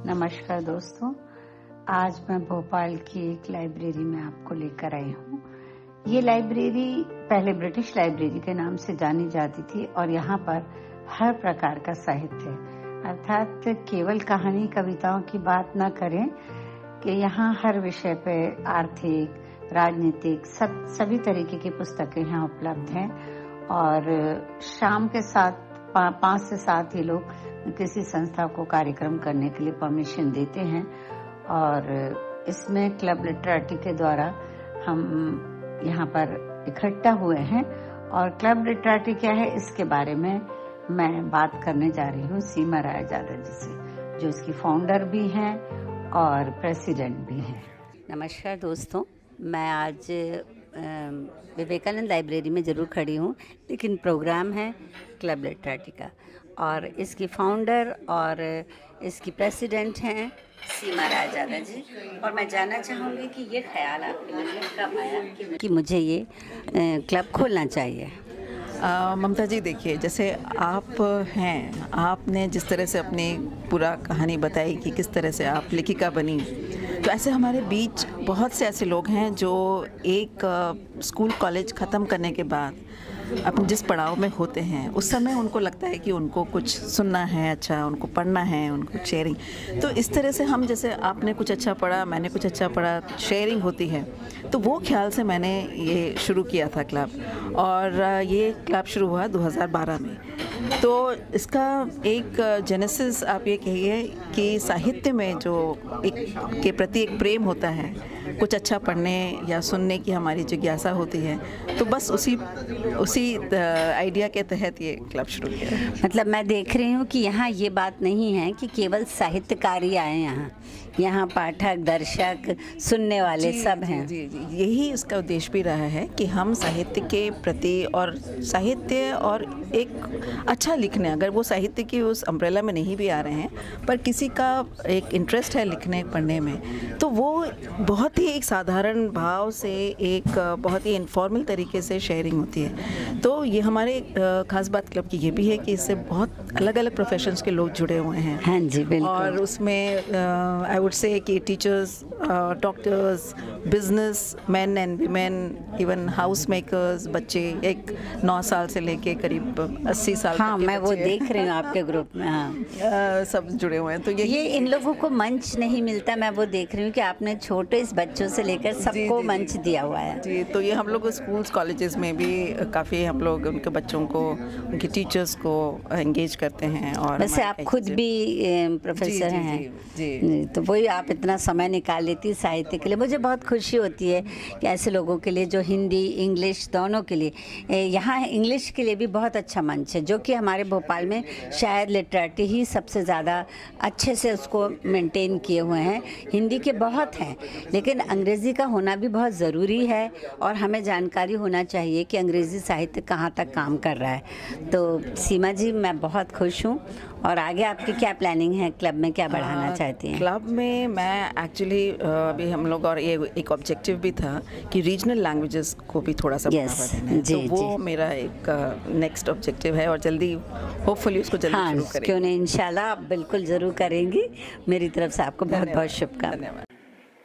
नमस्कार दोस्तों, आज मैं भोपाल की एक लाइब्रेरी में आपको लेकर आई हूँ। ये लाइब्रेरी पहले ब्रिटिश लाइब्रेरी के नाम से जानी जाती थी और यहाँ पर हर प्रकार का साहित्य, अर्थात केवल कहानी कविताओं की बात न करें कि यहाँ हर विषय पे आर्थिक, राजनीतिक सभी तरीके की पुस्तकें यहाँ उपलब्ध हैं। और शाम के 5 से 7 ही लोग किसी संस्था को कार्यक्रम करने के लिए परमिशन देते हैं और इसमें क्लब लिटरेटी के द्वारा हम यहाँ पर इकट्ठा हुए हैं। और क्लब लिटरेटी क्या है, इसके बारे में मैं बात करने जा रही हूँ सीमा रायजादा जी से, जो इसकी फाउंडर भी हैं और प्रेसिडेंट भी हैं। नमस्कार दोस्तों, मैं आज विवेकानंद लाइब्रेरी में ज़रूर खड़ी हूँ, लेकिन प्रोग्राम है क्लब लिटरेटी का और इसकी फाउंडर और इसकी प्रेसिडेंट हैं सीमा रायजादा जी। और मैं जानना चाहूँगी कि ये ख्याल आपके मन में कब आया कि मुझे ये क्लब खोलना चाहिए। ममता जी, देखिए, जैसे आप हैं, आपने जिस तरह से अपनी पूरा कहानी बताई कि किस तरह से आप लेखिका बनी, तो ऐसे हमारे बीच बहुत से ऐसे लोग हैं जो एक स्कूल कॉलेज ख़त्म करने के बाद अपने जिस पड़ाव में होते हैं उस समय उनको लगता है कि उनको कुछ सुनना है, अच्छा उनको पढ़ना है, उनको शेयरिंग। तो इस तरह से हम, जैसे आपने कुछ अच्छा पढ़ा, मैंने कुछ अच्छा पढ़ा, शेयरिंग होती है। तो वो ख्याल से मैंने ये शुरू किया था क्लब, और ये क्लब शुरू हुआ 2012 में। तो इसका एक जेनेसिस आप ये कहिए कि साहित्य में जो एक के प्रति एक प्रेम होता है, कुछ अच्छा पढ़ने या सुनने की हमारी जिज्ञासा होती है, तो बस उसी आइडिया के तहत ये क्लब शुरू किया। मतलब मैं देख रही हूँ कि यहाँ ये बात नहीं है कि केवल साहित्यकार ही आए, यहाँ पाठक, दर्शक, सुनने वाले सब हैं। जी, यही इसका उद्देश्य भी रहा है कि हम साहित्य के प्रति, और साहित्य और एक अच्छा लिखने, अगर वो साहित्य की उस अम्ब्रेला में नहीं भी आ रहे हैं, पर किसी का एक इंटरेस्ट है लिखने पढ़ने में, तो वो बहुत ही एक साधारण भाव से, एक बहुत ही इनफॉर्मल तरीके से शेयरिंग होती है। तो ये हमारे खास बात क्लब की ये भी है कि इससे बहुत अलग अलग प्रोफेशंस के लोग जुड़े हुए हैं। हाँ जी, बिल्कुल। और उसमें आई वुड से कि teachers, doctors, business man and women, even house makers, बच्चे एक 9 साल से लेके करीब 80 साल हाँ, मैं वो देख रही हूँ आपके ग्रुप में। हाँ, सब जुड़े हुए हैं। तो ये इन लोगों को मंच नहीं मिलता, मैं वो देख रही हूँ कि आपने छोटे इस बच्चों से लेकर सबको मंच दिया हुआ है। जी, तो ये हम लोग स्कूल्स कॉलेजेस में भी काफ़ी हम लोग उनके बच्चों को, उनके टीचर्स को एंगेज करते हैं। और वैसे आप खुद भी प्रोफेसर हैं। जी, तो वही आप इतना समय निकाल लेती साहित्य के लिए। मुझे बहुत खुशी होती है कि ऐसे लोगों के लिए जो हिंदी, इंग्लिश दोनों के लिए, यहाँ इंग्लिश के लिए भी बहुत अच्छा मंच है, जो कि हमारे भोपाल में शायद लिटरेटी ही सबसे ज़्यादा अच्छे से उसको मेंटेन किए हुए हैं। हिंदी के बहुत हैं, लेकिन अंग्रेज़ी का होना भी बहुत ज़रूरी है और हमें जानकारी होना चाहिए कि अंग्रेज़ी साहित्य कहाँ तक काम कर रहा है। तो सीमा जी, मैं बहुत खुश हूँ। और आगे आपकी क्या प्लानिंग है? क्लब में क्या बढ़ाना चाहती हैं? क्लब में मैं एक्चुअली अभी हम लोग, और ये एक ऑब्जेक्टिव भी था कि रीजनल लैंग्वेजेस को भी थोड़ा सा बढ़ावा देना है। तो वो मेरा एक नेक्स्ट ऑब्जेक्टिव है, और जल्दी होपफुली उसको जल्दी शुरू करेंगे। क्यों नहीं, इंशाल्लाह आप बिल्कुल ज़रूर करेंगी। मेरी तरफ से आपको बहुत बहुत शुभकामनाएं।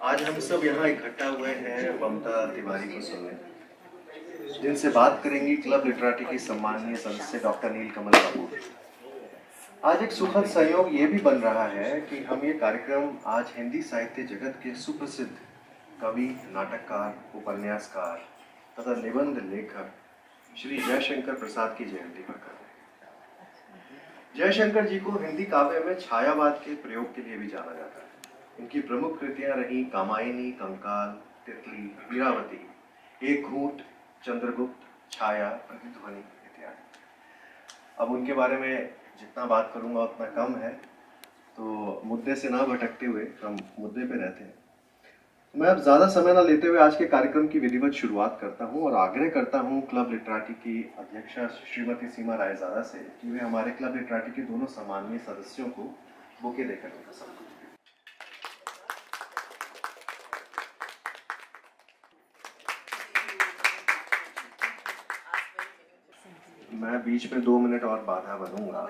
आज हम सब यहाँ इकट्ठा हुए हैं ममता तिवारी को सुनने, जिनसे बात करेंगी क्लब लिटरेटी की सम्माननीय सदस्य डॉक्टर नीलकमल कपूर। आज एक सुखद संयोग ये भी बन रहा है कि हम ये कार्यक्रम आज हिंदी साहित्य जगत के सुप्रसिद्ध कवि, नाटककार, उपन्यासकार तथा निबंध लेखक श्री जयशंकर प्रसाद की जयंती पर कर रहे हैं। जयशंकर जी को हिंदी काव्य में छायावाद के प्रयोग के लिए भी जाना जाता है। इनकी प्रमुख कृतियां रही कामायनी, कंकाल, तितली, वीरावती, एक घूंट, चंद्रगुप्त, छाया, प्रतिध्वनि इत्यादि। अब उनके बारे में जितना बात करूंगा उतना कम है, तो मुद्दे से ना भटकते हुए हम मुद्दे पे रहते हैं। मैं अब ज़्यादा समय ना लेते हुए आज के कार्यक्रम की विधिवत शुरुआत करता हूं और आग्रह करता हूं क्लब लिटरेटी की अध्यक्षा श्रीमती सीमा रायजादा से कि वे हमारे क्लब लिटरेटी के दोनों सम्माननीय सदस्यों को बुके देकर उनका सम्मान। मैं बीच में 2 मिनट और बाधा बनूंगा।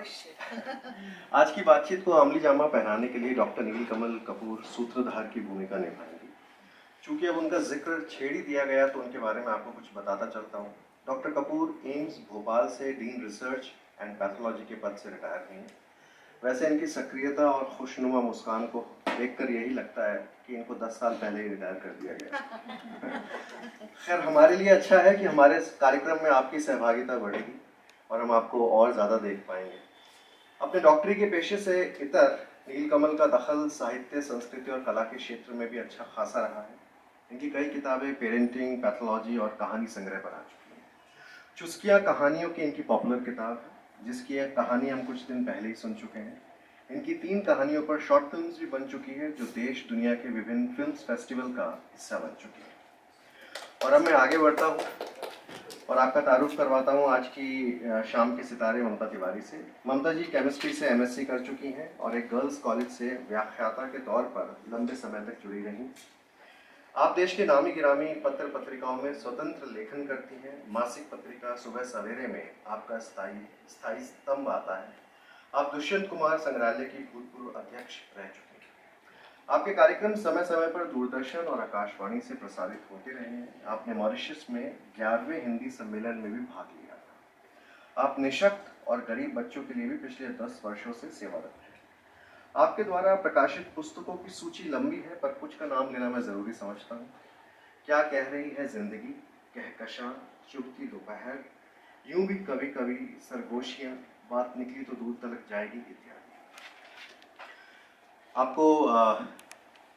आज की बातचीत को अमली जामा पहनाने के लिए डॉक्टर नील कमल कपूर सूत्रधार की भूमिका निभाएंगे। चूंकि अब उनका जिक्र छेड़ ही दिया गया तो उनके बारे में आपको कुछ बताता चलता हूँ। डॉक्टर कपूर एम्स भोपाल से डीन रिसर्च एंड पैथोलॉजी के पद से रिटायर हुए हैं। वैसे इनकी सक्रियता और खुशनुमा मुस्कान को देखकर यही लगता है कि इनको 10 साल पहले ही रिटायर कर दिया गया। खैर, हमारे लिए अच्छा है कि हमारे कार्यक्रम में आपकी सहभागिता बढ़ेगी और हम आपको और ज़्यादा देख पाएंगे। अपने डॉक्टरी के पेशे से इतर नील कमल का दखल साहित्य, संस्कृति और कला के क्षेत्र में भी अच्छा खासा रहा है। इनकी कई किताबें पेरेंटिंग, पैथोलॉजी और कहानी संग्रह पर आ चुकी हैं। चुस्किया कहानियों की इनकी पॉपुलर किताब है, जिसकी एक कहानी हम कुछ दिन पहले ही सुन चुके हैं। इनकी 3 कहानियों पर शॉर्ट फिल्म्स भी बन चुकी है, जो देश दुनिया के विभिन्न फिल्म्स फेस्टिवल का हिस्सा बन चुकी है। और अब मैं आगे बढ़ता हूँ और आपका तारुफ करवाता हूँ आज की शाम के सितारे ममता तिवारी से। ममता जी केमिस्ट्री से MSc कर चुकी हैं और एक गर्ल्स कॉलेज से व्याख्याता के तौर पर लंबे समय तक जुड़ी रहीं। आप देश के नामी गिरामी पत्र पत्रिकाओं में स्वतंत्र लेखन करती हैं। मासिक पत्रिका सुबह सवेरे में आपका स्थायी स्तंभ आता है। आप दुष्यंत कुमार संग्रहालय की भूतपूर्व अध्यक्ष रह चुके हैं। आपके कार्यक्रम समय समय पर दूरदर्शन और आकाशवाणी से प्रसारित होते रहे हैं। आपने मॉरिशस में 11वें हिंदी सम्मेलन में भी भाग लिया था। आप निःशक्त और गरीब बच्चों के लिए भी पिछले 10 वर्षों से सेवारत हैं। आपके द्वारा प्रकाशित पुस्तकों की सूची लंबी है, पर कुछ का नाम लेना मैं जरूरी समझता हूँ। क्या कह रही है जिंदगी, कहकशां, चुभती दोपहर, यूं भी कभी कभी, सरगोशियां, बात निकली तो दूर तलक जाएगी इत्यादि। आपको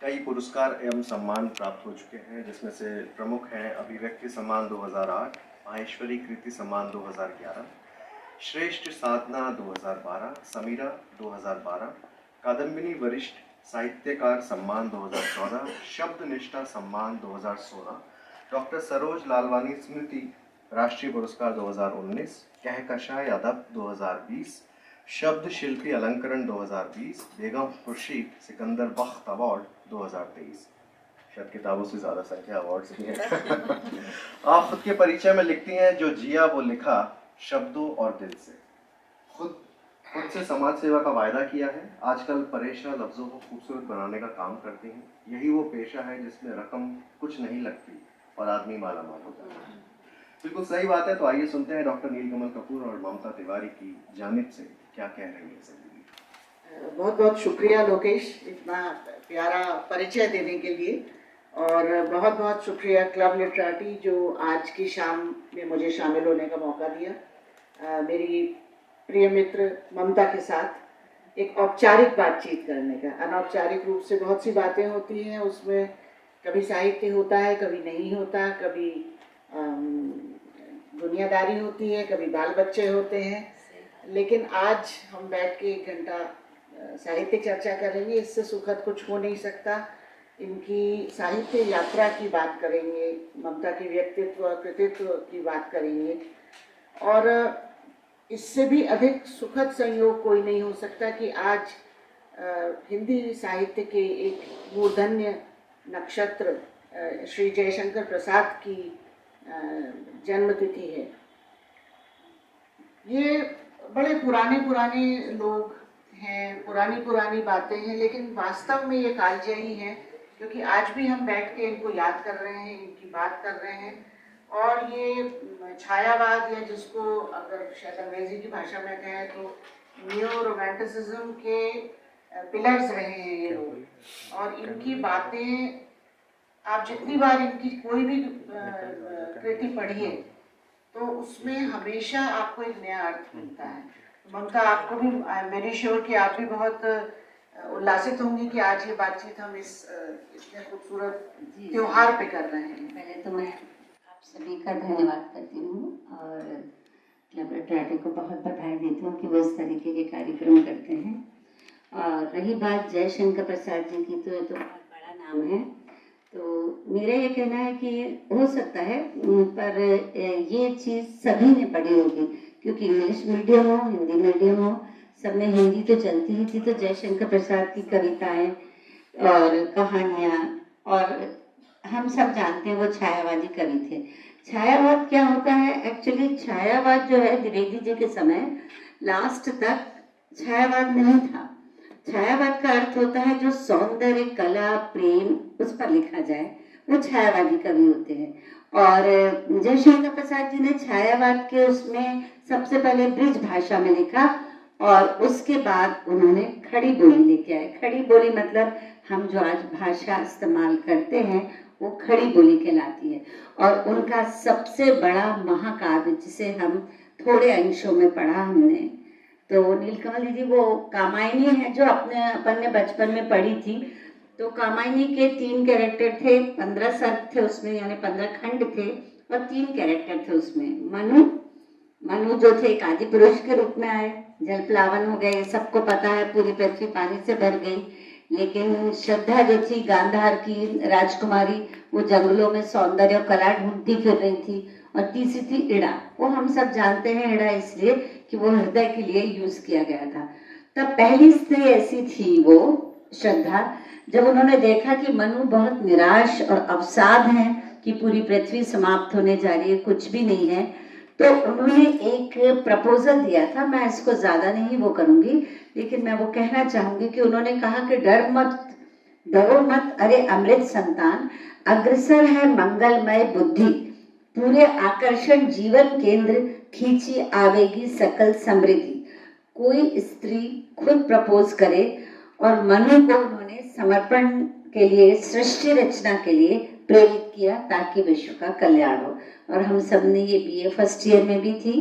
कई पुरस्कार एवं सम्मान प्राप्त हो चुके हैं, जिसमें से प्रमुख हैं अभिव्यक्ति सम्मान 2008, माहेश्वरी कृति सम्मान 2011, श्रेष्ठ साधना 2012, समीरा 2012, कादम्बिनी वरिष्ठ साहित्यकार सम्मान 2014, शब्द निष्ठा सम्मान 2016, डॉक्टर सरोज लालवानी स्मृति राष्ट्रीय पुरस्कार 2019, कहकशां अदब 2020, शब्द शिल्पी अलंकरण 2020, बेगम खुर्शीद सिकंदर बख्त अवार्ड 2023। शायद किताबों से ज़्यादा संख्या अवार्ड्स की है। आप खुद के परिचय में लिखती हैं, जो जिया वो लिखा शब्दों और दिल से। खुद से समाज सेवा का वायदा किया है। आजकल परेशान लफ्जों को खूबसूरत बनाने का काम करती हैं। यही वो पेशा है जिसमें रकम कुछ नहीं लगती और आदमी माला माल होता है। बिल्कुल सही बात है। तो आइए सुनते हैं डॉक्टर नील कमल कपूर और ममता तिवारी की जानिब से क्या कह रही है जिंदगी। बहुत बहुत शुक्रिया लोकेश, इतना प्यारा परिचय देने के लिए। और बहुत बहुत शुक्रिया क्लब लिटरेटी जो आज की शाम में मुझे शामिल होने का मौका दिया। मेरी प्रिय मित्र ममता के साथ एक औपचारिक बातचीत करने का। अनौपचारिक रूप से बहुत सी बातें होती हैं, उसमें कभी साहित्य होता है, कभी नहीं होता, कभी दुनियादारी होती है, कभी बाल बच्चे होते हैं। लेकिन आज हम बैठ के 1 घंटा साहित्य चर्चा करेंगे। इससे सुखद कुछ हो नहीं सकता। इनकी साहित्य यात्रा की बात करेंगे, ममता की व्यक्तित्व कृतित्व की बात करेंगे। और इससे भी अधिक सुखद संयोग कोई नहीं हो सकता कि आज हिंदी साहित्य के एक मूर्धन्य नक्षत्र श्री जयशंकर प्रसाद की जन्मतिथि है। ये बड़े पुराने लोग हैं, पुरानी बातें हैं, लेकिन वास्तव में ये कालजयी हैं, क्योंकि आज भी हम बैठ के इनको याद कर रहे हैं, इनकी बात कर रहे हैं। और ये छायावाद, या जिसको अगर शायद अंग्रेजी की भाषा में कहें तो न्यू रोमांटिसिज्म के पिलर्स रहे हैं ये लोग। और इनकी बातें आप जितनी बार इनकी कोई भी कृति पढ़िए तो उसमें हमेशा आपको एक नया अर्थ मिलता है। ममता, आपको भी आई एम वेरी श्योर कि आप भी बहुत उल्लासित होंगी कि आज ये बातचीत हम इस इतने खूबसूरत त्योहार पे कर रहे हैं। पहले तो मैं आप सभी का धन्यवाद करती हूँ और क्लब लिटरेटी को बहुत बधाई देती हूँ कि वो इस तरीके के कार्यक्रम करते हैं। और रही बात जयशंकर प्रसाद जी की, तो ये तो बहुत बड़ा नाम है। तो मेरा ये कहना है कि हो सकता है, पर ये चीज़ सभी ने पढ़ी होगी, क्योंकि इंग्लिश मीडियम हो, हिंदी मीडियम हो, सब में हिंदी तो चलती ही थी। तो जयशंकर प्रसाद की कविताएं और कहानियाँ, और हम सब जानते हैं वो छायावादी कवि थे। छायावाद क्या होता है? एक्चुअली छायावाद जो है द्विवेदी जी के समय लास्ट तक छायावाद नहीं था। छायावाद का अर्थ होता है जो सौंदर्य, कला, प्रेम उस पर लिखा जाए, वो छायावादी कवि होते हैं। और जयशंकर प्रसाद जी ने छायावाद के उसमें सबसे पहले ब्रिज भाषा में लिखा और उसके बाद उन्होंने खड़ी बोली लेके आए। खड़ी बोली मतलब हम जो आज भाषा इस्तेमाल करते हैं वो खड़ी बोली कहलाती है। और उनका सबसे बड़ा महाकाव्य जिसे हम थोड़े अंशों में पढ़ा हमने, तो नीलकमल दीदी वो कामायनी है जो अपन ने बचपन में पढ़ी थी। तो कामायनी के 3 कैरेक्टर थे, 15 सर्ग थे उसमें, यानी 15 खंड थे और 3 कैरेक्टर थे उसमें। मनु जो थे एक आदि पुरुष के रूप में आए, जल प्लावन हो गए, सबको पता है, पूरी पृथ्वी पानी से भर गई। लेकिन श्रद्धा जो थी गांधार की राजकुमारी, वो जंगलों में सौंदर्य और कला ढूंढती फिर रही थी। और तीसरी थी इड़ा, वो हम सब जानते हैं इड़ा इसलिए कि वो हृदय के लिए यूज किया गया था। तब पहली स्त्री ऐसी थी वो श्रद्धा, जब उन्होंने देखा कि मनु बहुत निराश और अवसाद है कि पूरी पृथ्वी समाप्त होने जा रही है, कुछ भी नहीं है, तो उन्होंने एक प्रपोजल दिया था। मैं इसको ज्यादा नहीं वो करूंगी, लेकिन मैं वो कहना चाहूंगी कि उन्होंने कहा कि डरो मत अरे अमृत संतान, अग्रसर है मंगलमय बुद्धि, पूरे आकर्षण जीवन केंद्र, खींची आवेगी सकल समृद्धि। कोई स्त्री खुद प्रपोज करे और मनु को उन्होंने समर्पण के लिए, सृष्टि रचना के लिए प्रेरित किया ताकि विश्व का कल्याण हो। और हम सब ने ये बीए फर्स्ट ईयर में भी थी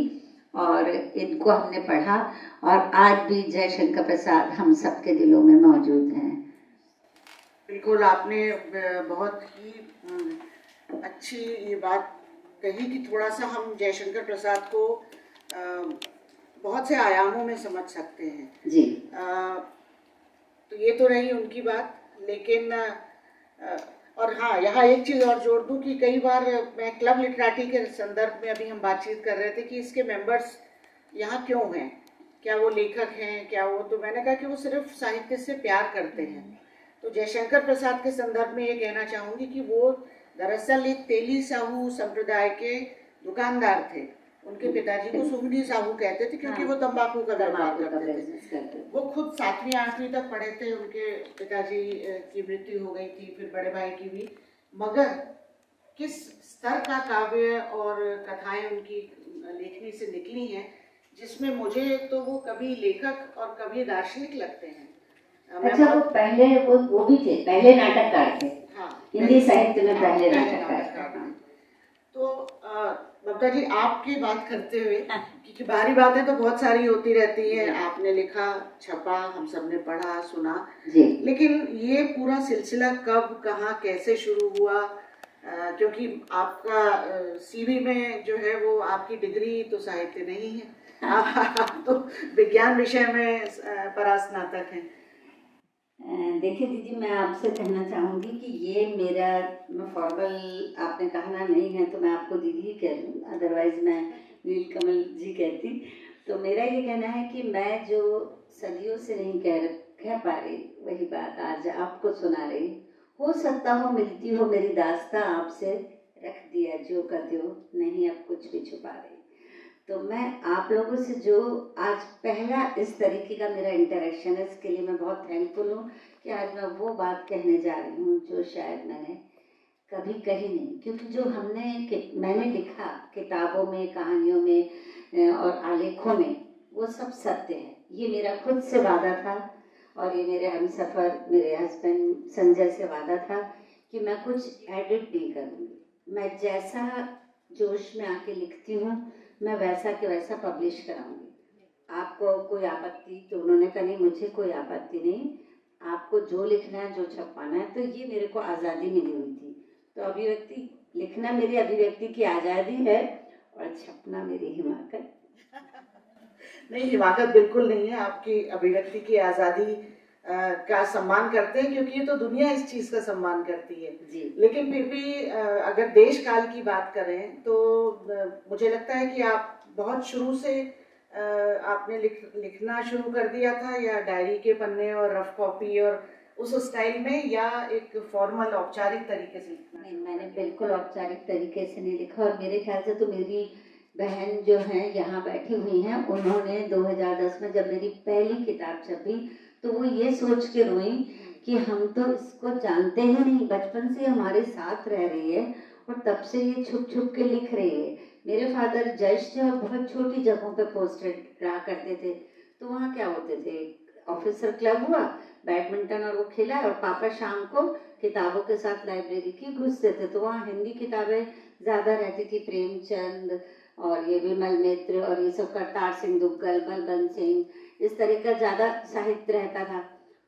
और इनको हमने पढ़ा और आज भी जयशंकर प्रसाद हम सबके दिलों में मौजूद हैं। बिल्कुल, आपने बहुत ही अच्छी ये बात कही कि थोड़ा सा हम जयशंकर प्रसाद को बहुत से आयामों में समझ सकते हैं जी। तो ये तो रही उनकी बात, लेकिन और हाँ, यहाँ एक चीज़ और जोड़ दूँ कि कई बार मैं क्लब लिटरेटी के संदर्भ में अभी हम बातचीत कर रहे थे कि इसके मेंबर्स यहाँ क्यों हैं, क्या वो लेखक हैं, क्या वो, तो मैंने कहा कि वो सिर्फ साहित्य से प्यार करते हैं। तो जयशंकर प्रसाद के संदर्भ में ये कहना चाहूँगी कि वो दरअसल एक तेली साहू संप्रदाय के दुकानदार थे। उनके पिताजी को सुगनी साहू कहते थे क्योंकि वो तंबाकू का व्यापार करते थे। वो खुद 7वीं 8वीं तक पढ़े थे, उनके पिताजी की मृत्यु हो गई थी, फिर बड़े भाई की भी। मगर किस स्तर का काव्य और कथाएं उनकी लेखनी से निकली हैं, जिसमें मुझे तो वो कभी लेखक और कभी दार्शनिक लगते हैं। अच्छा, वो पहले वो भी थे, पहले नाटककार थे। हाँ, हिंदी साहित्य में पहले नाटककार। तो ममता जी, आपकी बात करते हुए, क्योंकि बाहरी बातें तो बहुत सारी होती रहती है, आपने लिखा, छपा, हम सब ने पढ़ा, सुना जी। लेकिन ये पूरा सिलसिला कब, कहाँ, कैसे शुरू हुआ? क्योंकि आपका सीवी में जो है वो आपकी डिग्री तो साहित्य नहीं है, आप तो विज्ञान विषय में परास्नातक हैं। देखिए दीदी, मैं आपसे कहना चाहूँगी कि ये मेरा फॉर्मल आपने कहना नहीं है तो मैं आपको दीदी ही कह लूँ, अदरवाइज मैं नीलकमल जी कहती। तो मेरा ये कहना है कि मैं जो सदियों से नहीं कह पा रही वही बात आज आपको सुना रही। हो सकता हो मिलती हो मेरी दास्तां आपसे, रख दिया जो कर दो, नहीं अब कुछ भी छुपा रही। तो मैं आप लोगों से जो आज पहला इस तरीके का मेरा इंटरेक्शन है, इसके लिए मैं बहुत थैंकफुल हूँ कि आज मैं वो बात कहने जा रही हूँ जो शायद मैंने कभी कही नहीं। क्योंकि जो मैंने लिखा किताबों में, कहानियों में और आलेखों में, वो सब सत्य है। ये मेरा खुद से वादा था और ये मेरे हमसफर मेरे हस्बैंड संजय से वादा था कि मैं कुछ एडिट नहीं करूँगी। मैं जैसा जोश में आके लिखती हूँ मैं वैसा के वैसा पब्लिश कराऊंगी। आपको कोई आपत्ति? तो उन्होंने कहा नहीं, मुझे कोई आपत्ति नहीं, आपको जो लिखना है, जो छपवाना है। तो ये मेरे को आज़ादी मिली हुई थी। तो अभिव्यक्ति लिखना मेरी अभिव्यक्ति की आज़ादी है और छपना मेरी हिमाकत। नहीं, हिमाकत बिल्कुल नहीं है, आपकी अभिव्यक्ति की आज़ादी का सम्मान करते हैं, क्योंकि ये तो दुनिया इस चीज़ का सम्मान करती है जी। लेकिन फिर भी अगर देश काल की बात करें तो मुझे लगता है कि आप बहुत शुरू से आपने लिखना शुरू कर दिया था, या डायरी के पन्ने और रफ कॉपी और उस स्टाइल में या एक फॉर्मल औपचारिक तरीके से लिखना? नहीं, मैंने बिल्कुल औपचारिक तरीके से नहीं लिखा, और मेरे ख्याल से तो मेरी बहन जो है यहाँ बैठी हुई हैं, उन्होंने 2010 में जब मेरी पहली किताब छपी तो वो ये सोच के रोई कि हम तो इसको जानते ही नहीं, बचपन से हमारे साथ रह रही है और तब से ये छुप छुप के लिख रही है। मेरे फादर जज थे और बहुत छोटी जगहों पे पोस्टेड रहा करते थे, तो वहाँ क्या होते थे, ऑफिसर क्लब हुआ, बैडमिंटन और वो खेला, और पापा शाम को किताबों के साथ लाइब्रेरी की घुसते थे, तो वहाँ हिंदी किताबें ज़्यादा रहती थी, प्रेमचंद और ये विमल मित्र और ये सब, करतार सिंह दुग्गल, बलबंत सिंह, इस तरह का ज़्यादा साहित्य रहता था,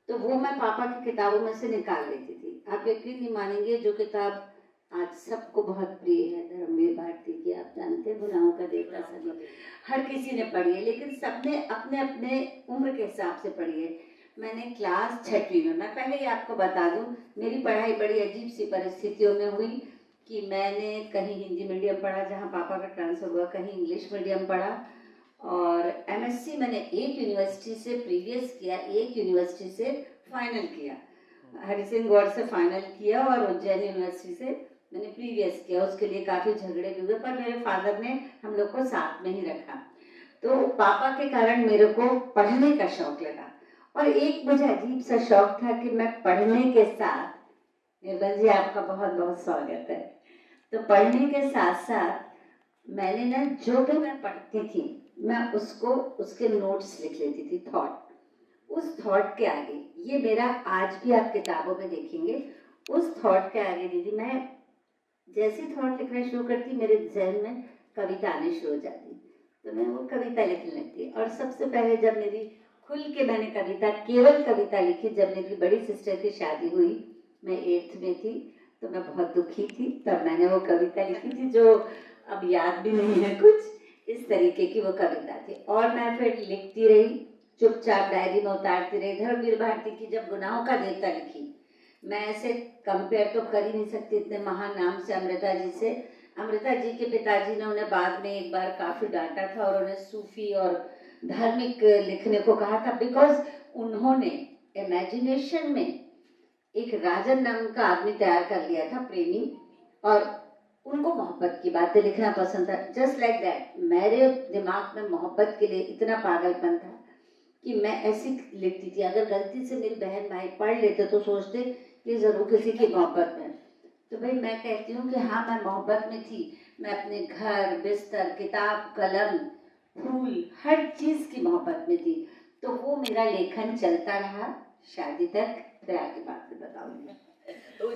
तो वो मैं पापा की किताबों में से निकाल लेती थी। आप यकीन नहीं मानेंगे, जो किताब आज सबको बहुत प्रिय है, धर्मवीर भारती की, आप जानते हैं, गुनाहों का देवता, सभी हर किसी ने पढ़ी है, लेकिन सबने अपने अपने उम्र के हिसाब से पढ़ी है। मैंने क्लास 6वीं में, मैं पहले ही आपको बता दूं, मेरी पढ़ाई बड़ी अजीब सी परिस्थितियों में हुई कि मैंने कहीं हिंदी मीडियम पढ़ा जहाँ पापा का ट्रांसफर हुआ, कहीं इंग्लिश मीडियम पढ़ा, और एमएससी मैंने एक यूनिवर्सिटी से प्रीवियस किया, एक यूनिवर्सिटी से फाइनल किया, हरि सिंह गौर से फाइनल किया, और उज्जैन यूनिवर्सिटी से मैंने प्रीवियस किया। उसके लिए काफ़ी झगड़े भी हुए, पर मेरे फादर ने हम लोग को साथ में ही रखा। तो पापा के कारण मेरे को पढ़ने का शौक लगा, और एक मुझे अजीब सा शौक था कि मैं पढ़ने के साथ, निर्मल जी आपका बहुत बहुत स्वागत है, तो पढ़ने के साथ साथ मैंने ना जो भी मैं पढ़ती थी मैं उसको, उसके नोट्स लिख लेती थी, थॉट। उस थॉट के आगे, ये मेरा आज भी आप किताबों में देखेंगे, उस थॉट के आगे दीदी, मैं जैसे थॉट लिखना शुरू करती मेरे जहन में कविता आने शुरू हो जाती, तो मैं वो कविता लिखने लगती। और सबसे पहले जब मेरी खुल के मैंने कविता, केवल कविता लिखी, जब मेरी बड़ी सिस्टर की शादी हुई, मैं 8th में थी, तो मैं बहुत दुखी थी, तब मैंने वो कविता लिखी थी, जो अब याद भी नहीं है, कुछ इस तरीके की वो कविता थी। और मैं फिर लिखती रही, चुपचाप डायरी में उतारती रही। धर्मवीर भारती की जब गुनाहों का देवता लिखी, मैं ऐसे कंपेयर तो कर ही नहीं सकती इतने महान नाम से अमृता जी से। अमृता जी के पिताजी ने उन्हें बाद में एक बार काफ़ी डांटा था और उन्हें सूफी और धार्मिक लिखने को कहा था, बिकॉज उन्होंने इमेजिनेशन में एक राजन नाम का आदमी तैयार कर लिया था, प्रेमी, और उनको मोहब्बत की बातें लिखना पसंद था। जस्ट लाइक दैट मेरे दिमाग में मोहब्बत के लिए इतना पागलपन था कि मैं ऐसी लिखती थी। अगर गलती से मेरी बहन भाई पढ़ लेते तो सोचते कि जरूर किसी की मोहब्बत में, तो भाई मैं कहती हूँ कि हाँ, मैं मोहब्बत में थी। मैं अपने घर, बिस्तर, किताब, कलम, फूल, हर चीज की मोहब्बत में थी। तो वो मेरा लेखन चलता रहा शादी तक, फिर आगे बात में बताऊंगी। तो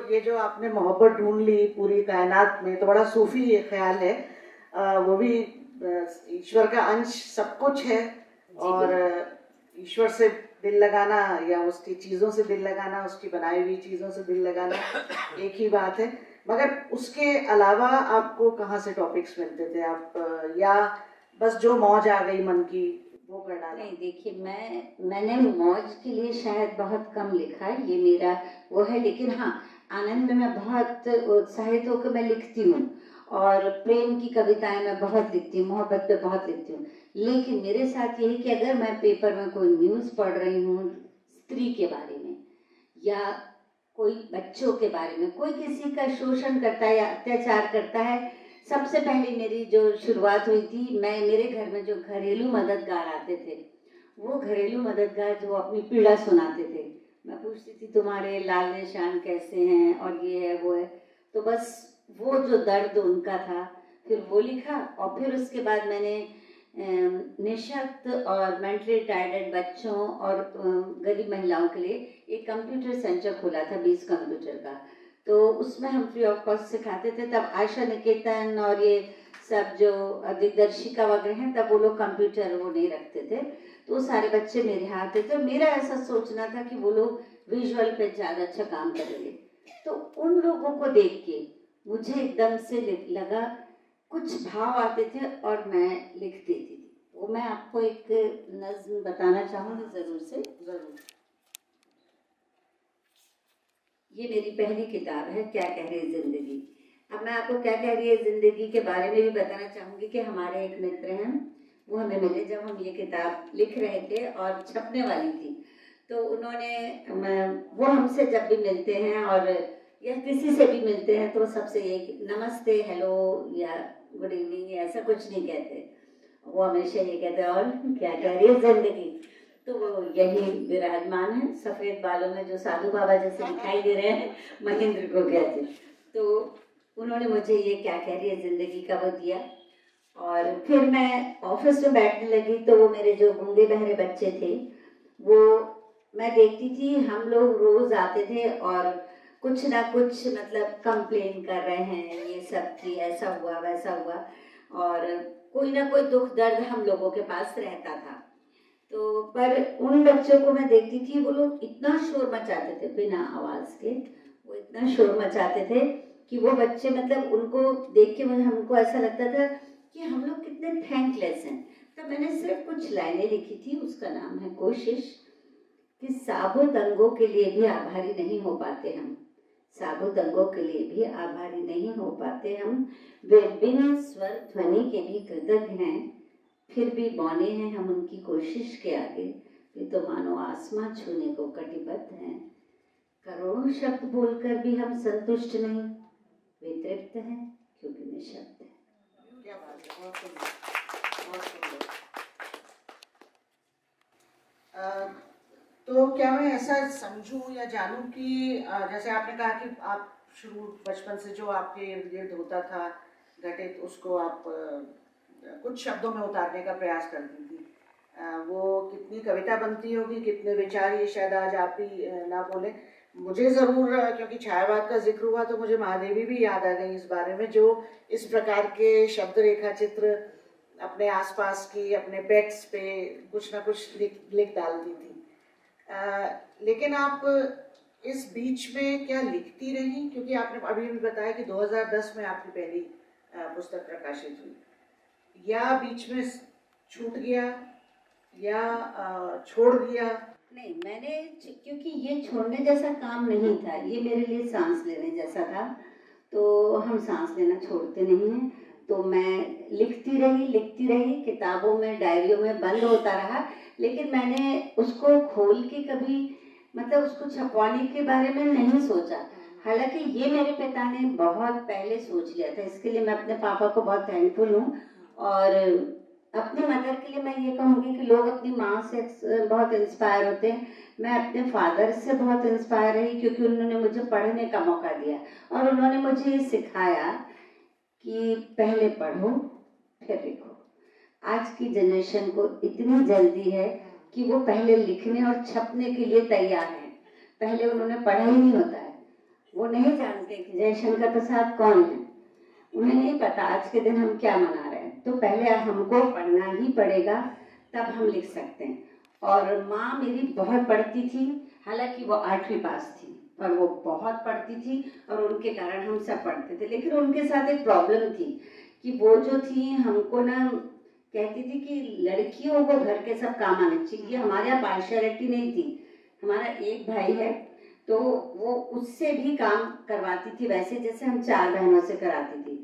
ये जो आपने मोहब्बत ढूंढ ली पूरी कायनात में, तो बड़ा सूफी ख्याल है। वो भी ईश्वर का अंश सब कुछ है, और ईश्वर से दिल लगाना या उसकी चीज़ों से दिल लगाना, उसकी बनाई हुई चीज़ों से दिल लगाना एक ही बात है। मगर उसके अलावा आपको कहाँ से टॉपिक्स मिलते थे? आप या बस जो मौज आ गई मन की वो कर डाला? नहीं, देखिए, मैंने मौज के लिए शायद बहुत कम लिखा है, ये मेरा वो है। लेकिन हाँ, आनंद में मैं बहुत उत्साहित होकर मैं लिखती हूँ, और प्रेम की कविताएं मैं बहुत लिखती हूँ, मोहब्बत पे बहुत लिखती हूँ। लेकिन मेरे साथ ये है कि अगर मैं पेपर में कोई न्यूज़ पढ़ रही हूँ स्त्री के बारे में, या कोई बच्चों के बारे में, कोई किसी का शोषण करता है या अत्याचार करता है, सबसे पहले मेरी जो शुरुआत हुई थी, मेरे घर में जो घरेलू मददगार आते थे, वो घरेलू मददगार जो अपनी पीड़ा सुनाते थे, मैं पूछती थी तुम्हारे लाल निशान कैसे हैं, और ये है वो है, तो बस वो जो दर्द उनका था, फिर वो लिखा। और फिर उसके बाद मैंने निःशक्त और मेंटली रिटार्डेड बच्चों और गरीब महिलाओं के लिए एक कंप्यूटर सेंटर खोला था, 20 कंप्यूटर का। तो उसमें हम फ्री ऑफ कॉस्ट सिखाते थे। तब आशा निकेतन और ये सब जो दिग्दर्शिका वगैरह हैं, तब वो लोग कंप्यूटर वो नहीं रखते थे, तो वो सारे बच्चे मेरे यहाँ आते थे। मेरा ऐसा सोचना था कि वो लोग विजुअल पे ज़्यादा अच्छा काम करेंगे। तो उन लोगों को देख के मुझे एकदम से लगा, कुछ भाव आते थे और मैं लिख देती थी। वो मैं आपको एक नज़्म बताना चाहूँगी ज़रूर से, ज़रूर। ये मेरी पहली किताब है, क्या कह रही है जिंदगी। अब मैं आपको क्या कह रही है जिंदगी के बारे में भी बताना चाहूँगी कि हमारे एक मित्र हैं, वो हमें मिले जब हम ये किताब लिख रहे थे और छपने वाली थी। तो उन्होंने वो हमसे जब भी मिलते हैं और या किसी से भी मिलते हैं तो सबसे ये नमस्ते, हेलो या गुड इवनिंग ऐसा कुछ नहीं कहते, वो हमेशा ये कहते हैं और क्या कह रही है जिंदगी। तो वो यही विराजमान है सफेद बालों में जो साधु बाबा जैसे दिखाई दे रहे हैं, महेंद्र को कहते। तो उन्होंने मुझे ये क्या कह रही है जिंदगी का वो दिया। और फिर मैं ऑफिस में बैठने लगी तो वो मेरे जो गूंगे बहरे बच्चे थे वो मैं देखती थी, हम लोग रोज आते थे और कुछ ना कुछ मतलब कंप्लेन कर रहे हैं, ये सब की ऐसा हुआ वैसा हुआ, और कोई ना कोई दुख दर्द हम लोगों के पास रहता था। तो पर उन बच्चों को मैं देखती थी, वो लोग इतना शोर मचाते थे बिना आवाज के, वो इतना शोर मचाते थे कि वो बच्चे मतलब उनको देख के मुझे हमको ऐसा लगता था कि हम लोग कितने थैंकलेस हैं। तो मैंने सिर्फ कुछ लाइनें लिखी थी, उसका नाम है कोशिश, कि साबुत अंगों के लिए भी आभारी नहीं हो पाते हम, साबुत अंगों के लिए भी आभारी नहीं हो पाते हम, वे बिन स्वर ध्वनि के भी कृतज्ञ हैं, फिर भी बौने हैं हम उनकी कोशिश के आगे, वे तो मानो आसमां छूने को कटिबद्ध हैं, करोड़ों शब्द बोलकर भी हम संतुष्ट नहीं, वे तृप्त हैं क्योंकि निःशब्द हैं। क्या बात है, बहुत सुंदर, बहुत सुंदर। तो क्या मैं ऐसा समझूं या जानूं कि जैसे आपने कहा कि आप शुरू बचपन से जो आपके इर्द गिर्द होता था घटित, उसको आप कुछ शब्दों में उतारने का प्रयास करती थी, वो कितनी कविता बनती होगी, कितने विचार, ये शायद आज आप ही ना बोले, मुझे ज़रूर, क्योंकि छायावाद का जिक्र हुआ तो मुझे महादेवी भी याद आ गई इस बारे में, जो इस प्रकार के शब्द रेखा चित्र अपने आसपास की, अपने पेट्स पे कुछ ना कुछ लिख डालती थी। लेकिन आप इस बीच में क्या लिखती रही, क्योंकि आपने अभी भी बताया कि 2010 में आपकी पहली पुस्तक प्रकाशित हुई, या बीच में छूट गया या छोड़ दिया? नहीं, मैंने, क्योंकि ये छोड़ने जैसा काम नहीं था, ये मेरे लिए सांस लेने जैसा था, तो हम सांस लेना छोड़ते नहीं हैं। तो मैं लिखती रही, किताबों में, डायरियों में बंद होता रहा, लेकिन मैंने उसको खोल के कभी मतलब उसको छपवाने के बारे में नहीं सोचा। हालांकि ये मेरे पिता ने बहुत पहले सोच लिया था, इसके लिए मैं अपने पापा को बहुत थैंकफुल हूँ। और अपनी मदर के लिए मैं ये कहूँगी कि लोग अपनी माँ से बहुत इंस्पायर होते हैं, मैं अपने फादर से बहुत इंस्पायर रही, क्योंकि उन्होंने मुझे पढ़ने का मौका दिया और उन्होंने मुझे ये सिखाया कि पहले पढ़ो फिर लिखो। आज की जनरेशन को इतनी जल्दी है कि वो पहले लिखने और छपने के लिए तैयार है, पहले उन्होंने पढ़ा ही नहीं होता है, वो नहीं जानते कि जयशंकर प्रसाद कौन है, उन्हें नहीं पता आज के दिन हम क्या मना रहे हैं। तो पहले हमको पढ़ना ही पड़ेगा, तब हम लिख सकते हैं। और माँ मेरी बहुत पढ़ती थी, हालांकि वो 8वीं पास थी, पर वो बहुत पढ़ती थी और उनके कारण हम सब पढ़ते थे। लेकिन उनके साथ एक प्रॉब्लम थी कि वो जो थी हमको ना कहती थी कि लड़कियों को घर के सब काम आने चाहिए। हमारे यहाँ पार्शियलिटी नहीं थी, हमारा एक भाई है तो वो उससे भी काम करवाती थी वैसे जैसे हम 4 बहनों से कराती थी।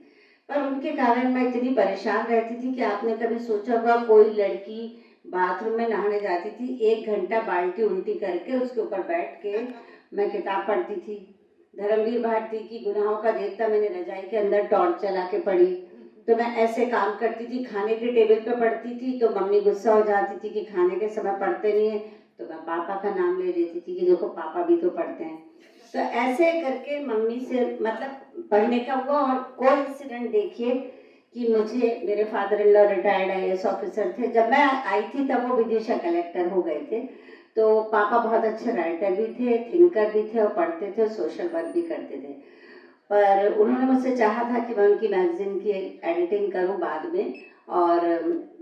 पर उनके कारण मैं इतनी परेशान रहती थी कि आपने कभी सोचा होगा कोई लड़की बाथरूम में नहाने जाती थी, 1 घंटा बाल्टी उल्टी करके उसके ऊपर बैठ के मैं किताब पढ़ती थी। धर्मवीर भारती की गुनाहों का देवता मैंने रजाई के अंदर टॉर्च चला के पढ़ी। तो मैं ऐसे काम करती थी, खाने के टेबल पे पढ़ती थी तो मम्मी गुस्सा हो जाती थी कि खाने के समय पढ़ते नहीं है, तो मैं पापा का नाम ले लेती थी कि देखो पापा भी तो पढ़ते हैं। तो ऐसे करके मम्मी से मतलब पढ़ने का हुआ। और कोइंसिडेंट देखिए कि मुझे मेरे father in law retired IAS officer थे, जब मैं आई थी तब वो विदिशा कलेक्टर हो गए थे। तो पापा बहुत अच्छे राइटर भी थे, थिंकर भी थे और पढ़ते थे, सोशल वर्क भी करते थे। पर उन्होंने मुझसे चाहा था कि मैं उनकी मैगजीन की एडिटिंग करूं बाद में, और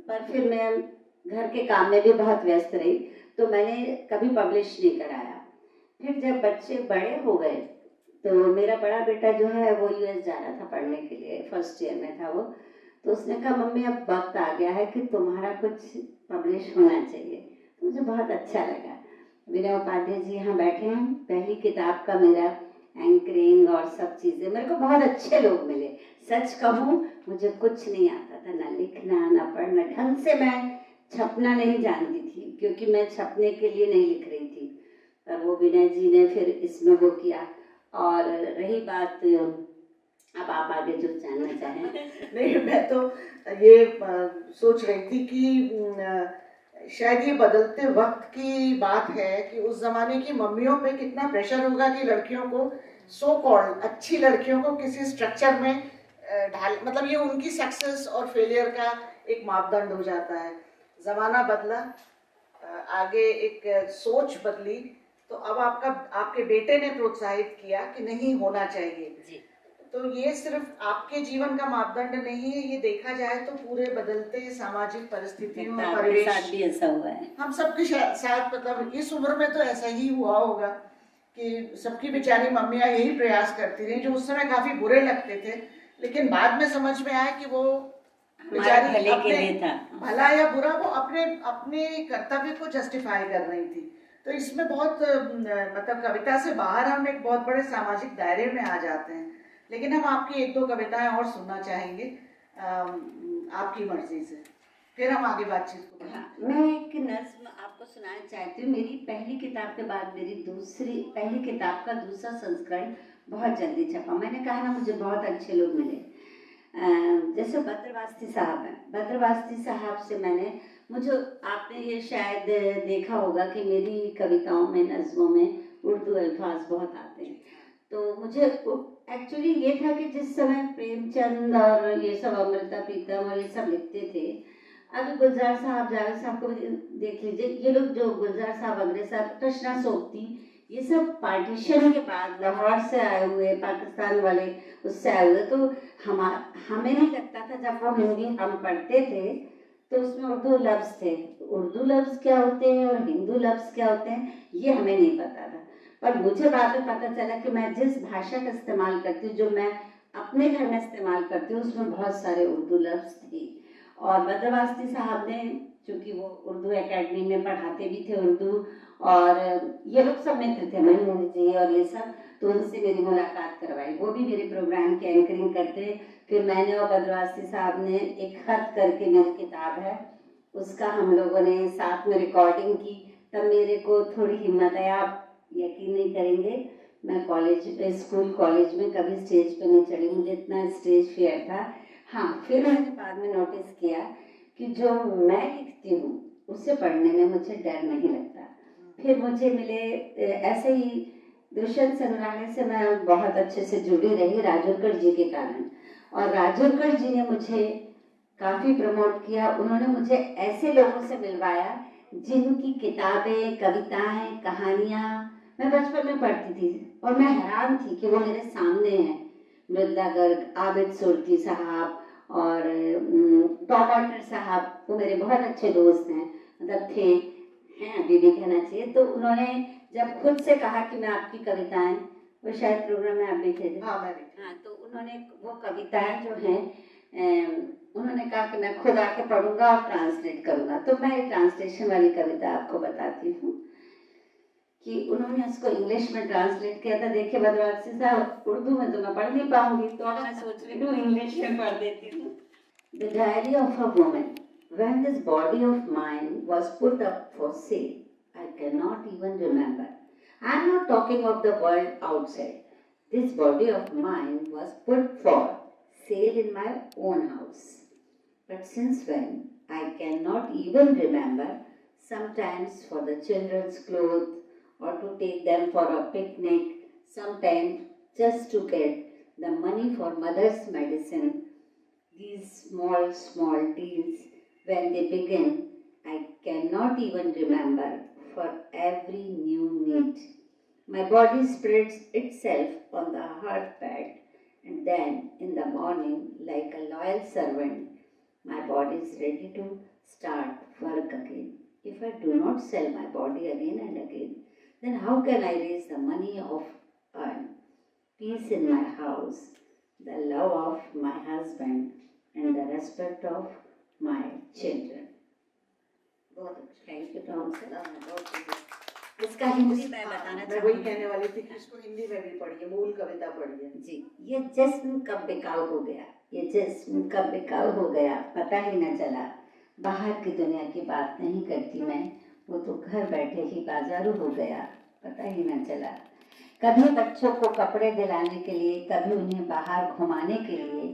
पर फिर मैं घर के काम में भी बहुत व्यस्त रही तो मैंने कभी पब्लिश नहीं कराया। फिर जब बच्चे बड़े हो गए तो मेरा बड़ा बेटा जो है वो US जा रहा था पढ़ने के लिए, फर्स्ट ईयर में था वो, तो उसने कहा मम्मी अब वक्त आ गया है कि तुम्हारा कुछ पब्लिश होना चाहिए। तो मुझे बहुत अच्छा लगा। विनय उपाध्याय जी यहाँ बैठे हैं, पहली किताब का मेरा एंकरिंग और सब चीज़ें, मेरे को बहुत अच्छे लोग मिले। सच कहूँ मुझे कुछ नहीं आता था, ना लिखना ना पढ़ना, ढंग से मैं छपना नहीं जानती थी क्योंकि मैं छपने के लिए नहीं लिख रही थी। पर वो विनय जी ने फिर इसमें वो किया। और रही बात, अब आप आगे जो जानना चाहें। नहीं, मैं तो ये सोच रही थी कि शायद ये बदलते वक्त की बात है कि उस जमाने की मम्मियों पे कितना प्रेशर होगा कि लड़कियों को, सो कॉल्ड अच्छी लड़कियों को किसी स्ट्रक्चर में ढाल, मतलब ये उनकी सक्सेस और फेलियर का एक मापदंड हो जाता है। जमाना बदला, आगे एक सोच बदली, तो अब आपके बेटे ने प्रोत्साहित किया कि नहीं, होना चाहिए जी। तो ये सिर्फ आपके जीवन का मापदंड नहीं है, ये देखा जाए तो पूरे बदलते सामाजिक परिस्थितियों और परिवेश साथ भी ऐसा हुआ है। हम सबके साथ, मतलब इस उम्र में तो ऐसा ही हुआ होगा कि सबकी बेचारी मम्मियाँ यही प्रयास करती रही, जो उस समय काफी बुरे लगते थे, लेकिन बाद में समझ में आया कि वो बेचारी अपने भला या बुरा वो अपने कर्तव्य को जस्टिफाई कर रही थी। तो इसमें बहुत मतलब कविता से बाहर हम एक बहुत बड़े सामाजिक दायरे में आ जाते हैं। लेकिन हम आपकी एक दो कविताएं और सुनना चाहेंगे आपकी मर्जी से, फिर हम आगे बातचीत को बढ़ाएं। मैं एक नज्म आपको सुनाना चाहती हूँ। मेरी पहली किताब के बाद मेरी पहली किताब का दूसरा संस्करण बहुत जल्दी छपा। मैंने कहा ना, मुझे बहुत अच्छे लोग मिले, जैसे बद्रवास्ती साहब हैं। बद्रवास्ती साहब से मुझे आपने ये शायद देखा होगा कि मेरी कविताओं में, नज्मों में उर्दू अल्फाज बहुत आते हैं। तो मुझे एक्चुअली ये था कि जिस समय प्रेमचंद और ये सब अमृता प्रीतम और ये सब लिखते थे, अभी गुलजार साहब, जावेद साहब को देख लीजिए, ये लोग जो गुलजार साहब, अंग्रेज साहब, कृष्णा सोबती, ये सब पार्टीशन के बाद लाहौर से आए हुए, पाकिस्तान वाले उससे आए हुए। तो हमें नहीं लगता था, जब वो हिंदी हम पढ़ते थे तो उसमें उर्दू लफ्ज़ थे। उर्दू लफ्ज़ क्या होते हैं और हिंदू लफ्ज़ क्या होते हैं, ये हमें नहीं पता था। पर मुझे बाद में पता चला कि मैं जिस भाषा का इस्तेमाल करती हूँ, जो मैं अपने घर में इस्तेमाल करती हूँ, उसमें बहुत सारे उर्दू लफ्ज़ थे। और बद्रवास्ती साहब ने, चूँकि वो उर्दू एकेडमी में पढ़ाते भी थे उर्दू, और ये लोग सब मित्र थे, महीमूद जी और ये सब, तो उनसे मेरी मुलाकात करवाई। वो भी मेरे प्रोग्राम की एंकरिंग करते। फिर मैंने और बद्रवास्ती साहब ने एक खत करके, मेरी किताब है उसका, हम लोगों ने साथ में रिकॉर्डिंग की। तब मेरे को थोड़ी हिम्मत है, आप यकीन नहीं करेंगे, मैं स्कूल कॉलेज में कभी स्टेज पे नहीं चढ़ी, मुझे इतना स्टेज फियर था। हाँ, फिर मैंने बाद में नोटिस किया कि जो मैं लिखती हूँ उसे पढ़ने में मुझे डर नहीं लगता। फिर मुझे मिले ऐसे ही दुष्यंत संग्रहालय से मैं बहुत अच्छे से जुड़ी रही राजूरकर जी के कारण, और राजूरकर जी ने मुझे काफ़ी प्रमोट किया। उन्होंने मुझे ऐसे लोगों से मिलवाया जिनकी किताबें, कविताएं, कहानियाँ मैं बचपन में पढ़ती थी, और मैं हैरान थी कि वो मेरे सामने हैं। मृदा गर्ग, आबिद सुरती साहब और टॉम साहब, वो मेरे बहुत अच्छे दोस्त हैं, मतलब हैं, अभी भी कहना चाहिए। तो उन्होंने जब खुद से कहा कि मैं आपकी कविताएं, वो शायद प्रोग्राम में आप भी थे। हाँ, मैं भी। हाँ, तो उन्होंने वो कविताएं जो हैं, उन्होंने कहा कि मैं खुद आके पढ़ूंगा और ट्रांसलेट करूंगा। तो मैं ट्रांसलेशन वाली कविता आपको बताती हूँ कि उन्होंने उसको इंग्लिश में ट्रांसलेट किया था। देखिए बद्रवास्ती साहब, उर्दू में तो मैं पढ़ नहीं पाऊंगी, तो अब मैं सोच रही हूँ इंग्लिश में पढ़ देती हूँ। The diary of a woman. When this body of mine was put up for sale, I cannot even remember. I am not talking of the world outside. This body of mine was put for sale in my own house. But since when, I cannot even remember. Sometimes for the children's clothes, or to take them for a picnic, sometimes just to get the money for mother's medicine. These small deals, when they begin, I cannot even remember for every new need. My body spreads itself on the hearthpad, and then in the morning, like a loyal servant, my body is ready to start work again. If I do not sell my body again and again, then how can I raise the money of earn peace in my house, the love of my husband, and the respect of my children? बहुत अच्छा, thank you Tom sir. इसका हिंदी मैं बताना मैं वही कहने वाली थी कि इसको हिंदी में भी पढ़िए, मूल कविता पढ़िए जी। ये जिस्म कब बिकाऊ हो गया, ये जिस्म कब बिकाऊ हो गया, पता ही न चला। बाहर की दुनिया की बात नहीं करती मैं, वो तो घर बैठे ही बाजारू हो गया। पता ही ना चला। कभी बच्चों को कपड़े दिलाने के लिए, कभी उन्हें बाहर घुमाने के लिए,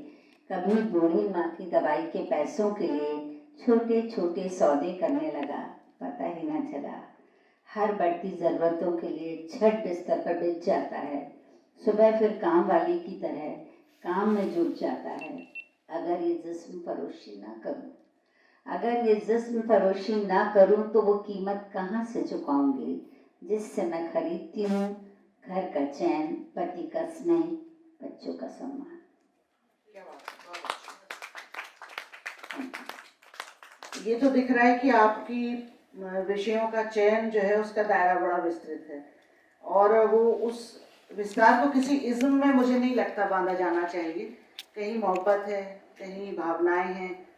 कभी बूढ़ी माँ की दवाई के पैसों के लिए छोटे छोटे सौदे करने लगा, पता ही ना चला। हर बढ़ती ज़रूरतों के लिए झट बिस्तर पर बिछ जाता है। सुबह फिर काम वाली की तरह काम में जुट जाता है। अगर ये जिस्म फरोशी ना करूं, अगर ये जिस्म फरोशी ना करूं तो वो कीमत कहाँ से चुकाऊंगी जिससे मैं खरीदती हूँ घर का चैन, पति का स्नेह, बच्चों का सम्मान। क्या बात है। ये तो दिख रहा है कि आपकी विषयों का चयन जो है उसका दायरा बड़ा विस्तृत है और वो उस विस्तार को किसी इज्म में मुझे नहीं लगता बांधा जाना चाहिए। कहीं मोहब्बत है, कहीं भावनाएं हैं,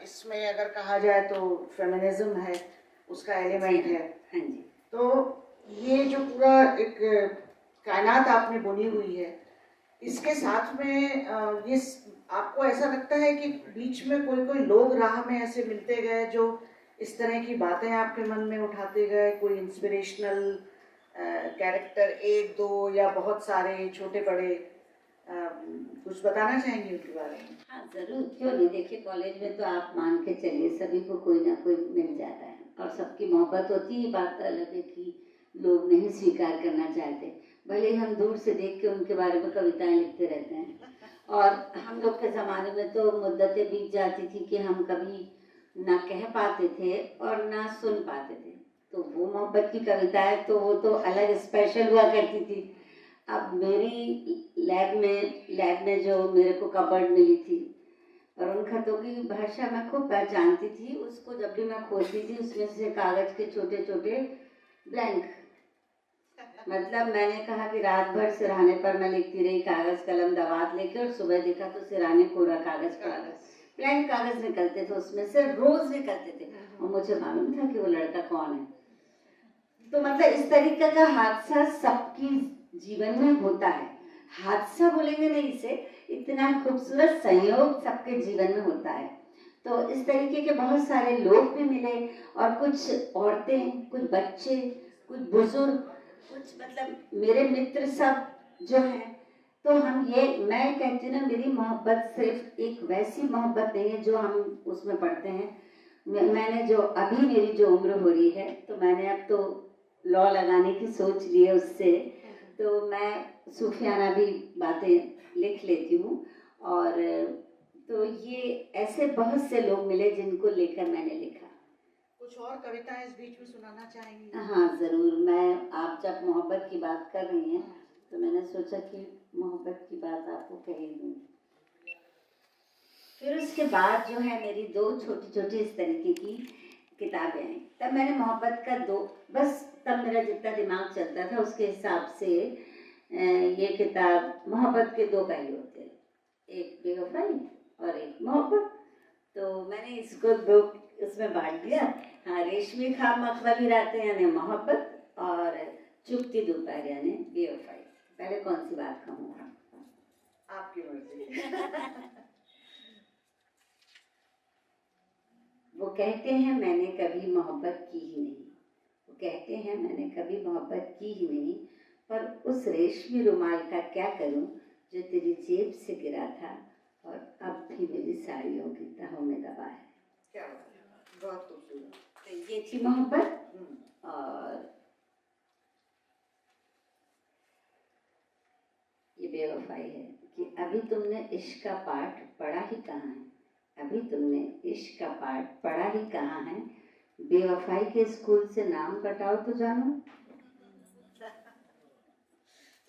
इसमें अगर कहा जाए तो फेमिनिज्म है, उसका एलिमेंट है। हाँ जी। तो ये जो पूरा एक कायनात आपने बुनी हुई है, इसके साथ में ये आपको ऐसा लगता है कि बीच में कोई कोई लोग राह में ऐसे मिलते गए जो इस तरह की बातें आपके मन में उठाते गए? कोई इंस्पिरेशनल कैरेक्टर, एक दो या बहुत सारे छोटे बड़े, कुछ बताना चाहेंगे उनके बारे में? हाँ जरूर, क्यों नहीं। देखिए कॉलेज में तो आप मान के चलिए सभी को कोई ना कोई मिल जाता है और सबकी मोहब्बत होती है। बात अलग है कि लोग नहीं स्वीकार करना चाहते, भले हम दूर से देख के उनके बारे में कविताएं लिखते रहते हैं। और हम लोग के ज़माने में तो मुद्दतें बीत जाती थी कि हम कभी ना कह पाते थे और ना सुन पाते थे, तो वो मोहब्बत की कविताएं तो वो तो अलग स्पेशल हुआ करती थी। अब मेरी लैब में जो मेरे को कबर्ड मिली थी और उन खतों की भाषा मैं खूब पहचानती थी। उसको जब भी मैं खोलती थी उसमें से कागज के छोटे छोटे ब्लैंक, मतलब मैंने कहा कि रात भर सिरहाने पर मैं लिखती रही कागज कलम दवात लेके और सुबह देखा तो सिरहाने कोरा कागज पड़ा, ब्लैंक कागज निकलते थे उसमें से, रोज निकलते थे और मुझे मालूम था कि वो लड़का कौन है। तो मतलब इस तरीके का हादसा सबकी जीवन में होता है। हादसा बोलेंगे नहीं इसे, इतना खूबसूरत संयोग सबके जीवन में होता है। तो इस तरीके के बहुत सारे लोग भी मिले और कुछ औरतें, कुछ बच्चे, कुछ बुजुर्ग, कुछ मतलब मेरे मित्र सब जो हैं। तो हम ये, मैं कहती हूँ ना, मेरी मोहब्बत सिर्फ एक वैसी मोहब्बत नहीं है जो हम उसमें पढ़ते हैं। मैंने जो अभी मेरी जो उम्र हो रही है तो मैंने अब तो लॉ लगाने की सोच ली है उससे, तो मैं सूफियाना भी बातें लिख लेती हूँ। और तो ये ऐसे बहुत से लोग मिले जिनको लेकर मैंने लिखा। कुछ और कविताएं इस बीच में सुनाना चाहेंगी? हाँ ज़रूर। मैं, आप जब मोहब्बत की बात कर रही हैं तो मैंने सोचा कि मोहब्बत की बात आपको कही दूँ। फिर उसके बाद जो है मेरी दो छोटी छोटी इस तरीके की किताबें आई। तब मैंने मोहब्बत का दो, बस तब मेरा जितना दिमाग चलता था उसके हिसाब से ये किताब, मोहब्बत के दो पहलू होते हैं, एक बेवफाई और एक मोहब्बत। तो मैंने इसको दो उसमें बांट दिया। हाँ, रेशमी ख्वाब मखमली रातें यानी मोहब्बत और चुपती दोपहर यानी बेवफाई। पहले कौन सी बात कहूँ? आपकी मर्जी। वो कहते हैं मैंने कभी मोहब्बत की ही नहीं, वो कहते हैं मैंने कभी मोहब्बत की ही नहीं, पर उस रेशमी रुमाल का क्या करूं जो तेरी जेब से गिरा था और अब भी मेरी साड़ियों की तहों में दबा है। क्या बात है, बहुत खूबसूरत। तो ये थी मोहब्बत। और ये बेवफाई है कि अभी तुमने इश्क का पाठ पढ़ा ही कहाँ है, अभी तुमने इश्क का पाठ पढ़ा ही कहाँ है, बेवफाई के स्कूल से नाम कटाओ तो जानो।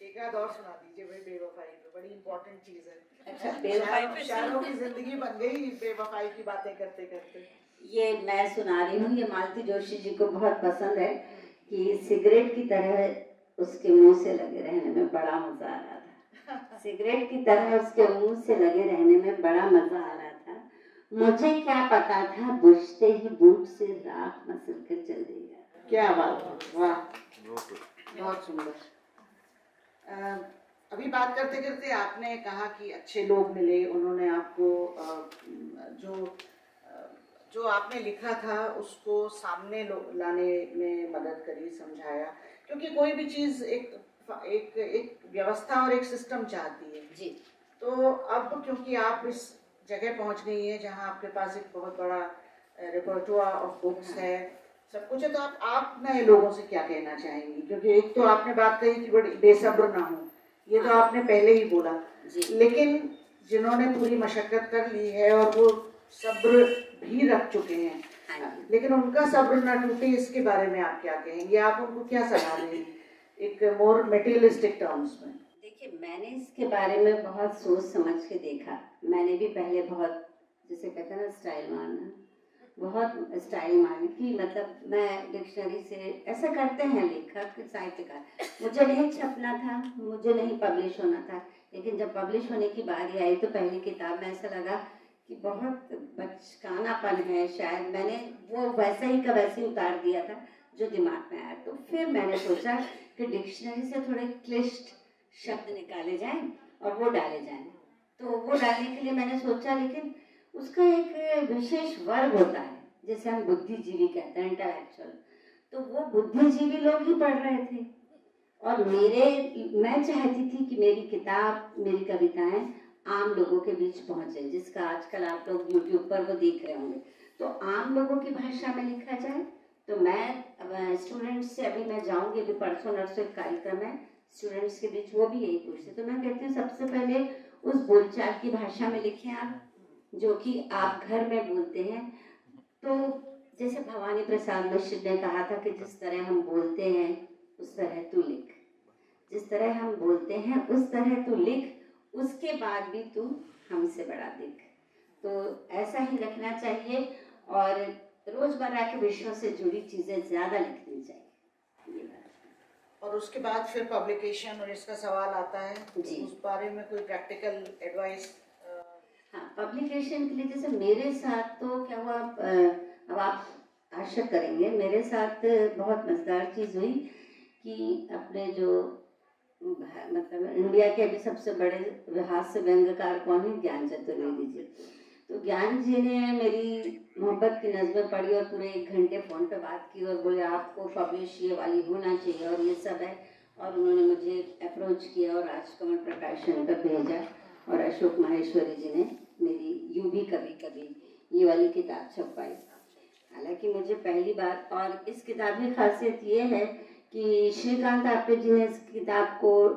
एक आध और सुना दीजिए भाई, बेवफाई तो बड़ी इंपॉर्टेंट चीज है। अच्छा, बेवफाई पे शायरों की जिंदगी बन गई बेवफाई की बातें करते करते। ये मैं सुना रही हूँ, ये मालती जोशी जी को बहुत पसंद है कि सिगरेट की तरह उसके मुंह से लगे रहने में बड़ा मजा आ रहा था। सिगरेट की तरह उसके मुंह से लगे रहने में बड़ा मजा आ रहा था। मुझे क्या पता था बुझते ही बूट से राख मसल कर चल देगा। क्या बात है, वाह, बहुत सुंदर। अभी बात करते करते आपने कहा कि अच्छे लोग मिले, उन्होंने आपको जो जो आपने लिखा था उसको सामने लाने में मदद करी, समझाया, क्योंकि कोई भी चीज़ एक व्यवस्था और एक सिस्टम चाहती है जी। तो अब क्योंकि आप इस जगह पहुंच गई हैं जहां आपके पास एक बहुत बड़ा रिपर्टोर ऑफ बुक्स है, सब कुछ है, तो आप नए लोगों से क्या कहना चाहेंगी? क्योंकि एक तो आपने बात कही कि बड़ी बेसब्र ना हो, ये तो आपने पहले ही बोला, लेकिन जिन्होंने पूरी मशक्कत कर ली है और वो सब्र भी रख चुके हैं, लेकिन उनका सब्र ना टूटे, इसके बारे में आप क्या कहेंगे? आप उनको क्या सलाह देंगे एक मोर मटेरियलिस्टिक टर्म्स में? देखिए, मैंने इसके बारे में बहुत सोच समझ के देखा। मैंने भी पहले बहुत, जैसे कहते हैं ना, स्टाइल मारना, बहुत स्टाइल मारने की, मतलब मैं डिक्शनरी से, ऐसा करते हैं लेखक साहित्यकार, मुझे नहीं छपना था, मुझे नहीं पब्लिश होना था, लेकिन जब पब्लिश होने की बारी आई तो पहली किताब में ऐसा लगा कि बहुत बचकानापन है, शायद मैंने वो वैसा ही का वैसे ही उतार दिया था जो दिमाग में आया। तो फिर मैंने सोचा कि डिक्शनरी से थोड़े क्लिष्ट शब्द निकाले जाएं और वो डाले जाएं। तो वो डालने के लिए मैंने सोचा, लेकिन उसका एक विशेष वर्ग होता है, जैसे हम बुद्धिजीवी कहते हैं, इंटेलेक्चुअल, तो वो बुद्धिजीवी लोग ही पढ़ रहे थे और मैं चाहती थी कि मेरी किताब, मेरी कविताएं आम लोगों के बीच पहुंचे, जिसका आजकल आप लोग YouTube पर वो देख रहे होंगे, तो आम लोगों की भाषा में लिखा जाए। तो मैं स्टूडेंट्स से, अभी मैं जाऊंगी, अभी परसों नरसों एक कार्यक्रम है स्टूडेंट्स के बीच, वो भी यही पूछते, तो मैं कहती हूँ सबसे पहले उस बोलचाल की भाषा में लिखें आप, जो कि आप घर में बोलते हैं। तो जैसे भवानी प्रसाद मिश्र ने कहा था कि जिस तरह हम बोलते हैं उस तरह तू लिख, जिस तरह हम बोलते हैं उस तरह तू लिख, उसके बाद भी तू हमसे बड़ा दिख। तो ऐसा ही रखना चाहिए और रोजमर्रा के विषयों से जुड़ी चीजें ज्यादा लिखनी चाहिए। और उसके बाद फिर पब्लिकेशन और इसका सवाल आता है जी, उस बारे में कोई प्रैक्टिकल एडवाइस? हाँ, पब्लिकेशन के लिए जैसे मेरे साथ तो क्या हुआ, अब आप आशा करेंगे, मेरे साथ बहुत मजेदार चीज़ हुई कि अपने जो मतलब इंडिया के अभी सबसे बड़े हास्य व्यंग्यकार कौन है, ज्ञान चतुर्वेदी जी। तो ज्ञान जी ने मेरी मोहब्बत की नज़में पढ़ी और पूरे 1 घंटे फ़ोन पे बात की और बोले आपको पब्लिश ये वाली होना चाहिए और ये सब है, और उन्होंने मुझे अप्रोच किया और राजकमल प्रकाशन का भेजा, और अशोक माहेश्वरी जी ने मेरी यूं भी कभी कभी ये वाली किताब छपवाई। हालांकि मुझे पहली बार, और इस किताब की खासियत ये है कि श्रीकांत आपटे जी ने इस किताब को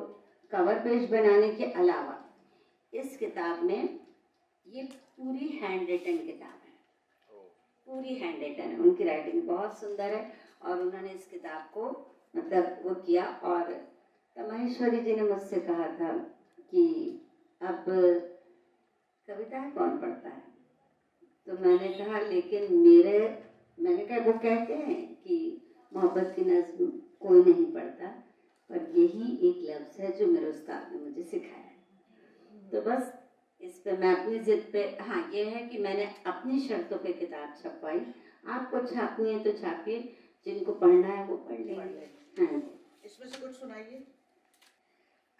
कवर पेज बनाने के अलावा इस किताब में, ये पूरी हैंड रिटन किताब है, पूरी हैंड रिटन है, उनकी राइटिंग बहुत सुंदर है और उन्होंने इस किताब को मतलब वो किया। और माहेश्वरी जी ने मुझसे कहा था कि अब कविताएं कौन पढ़ता है, तो मैंने कहा लेकिन मैंने कहा वो कहते हैं कि मोहब्बत की नज़्म कोई नहीं पढ़ता, पर यही एक लफ्ज़ है जो मेरे उस्ताद ने मुझे सिखाया है। तो बस इस पे मैं अपनी जिद पे, हाँ ये है कि मैंने अपनी शर्तों पे किताब छपवाई, आपको छापनी है तो छापिए, जिनको पढ़ना है वो पढ़ लेंगे। हाँ, इसमें से कुछ सुनाइए।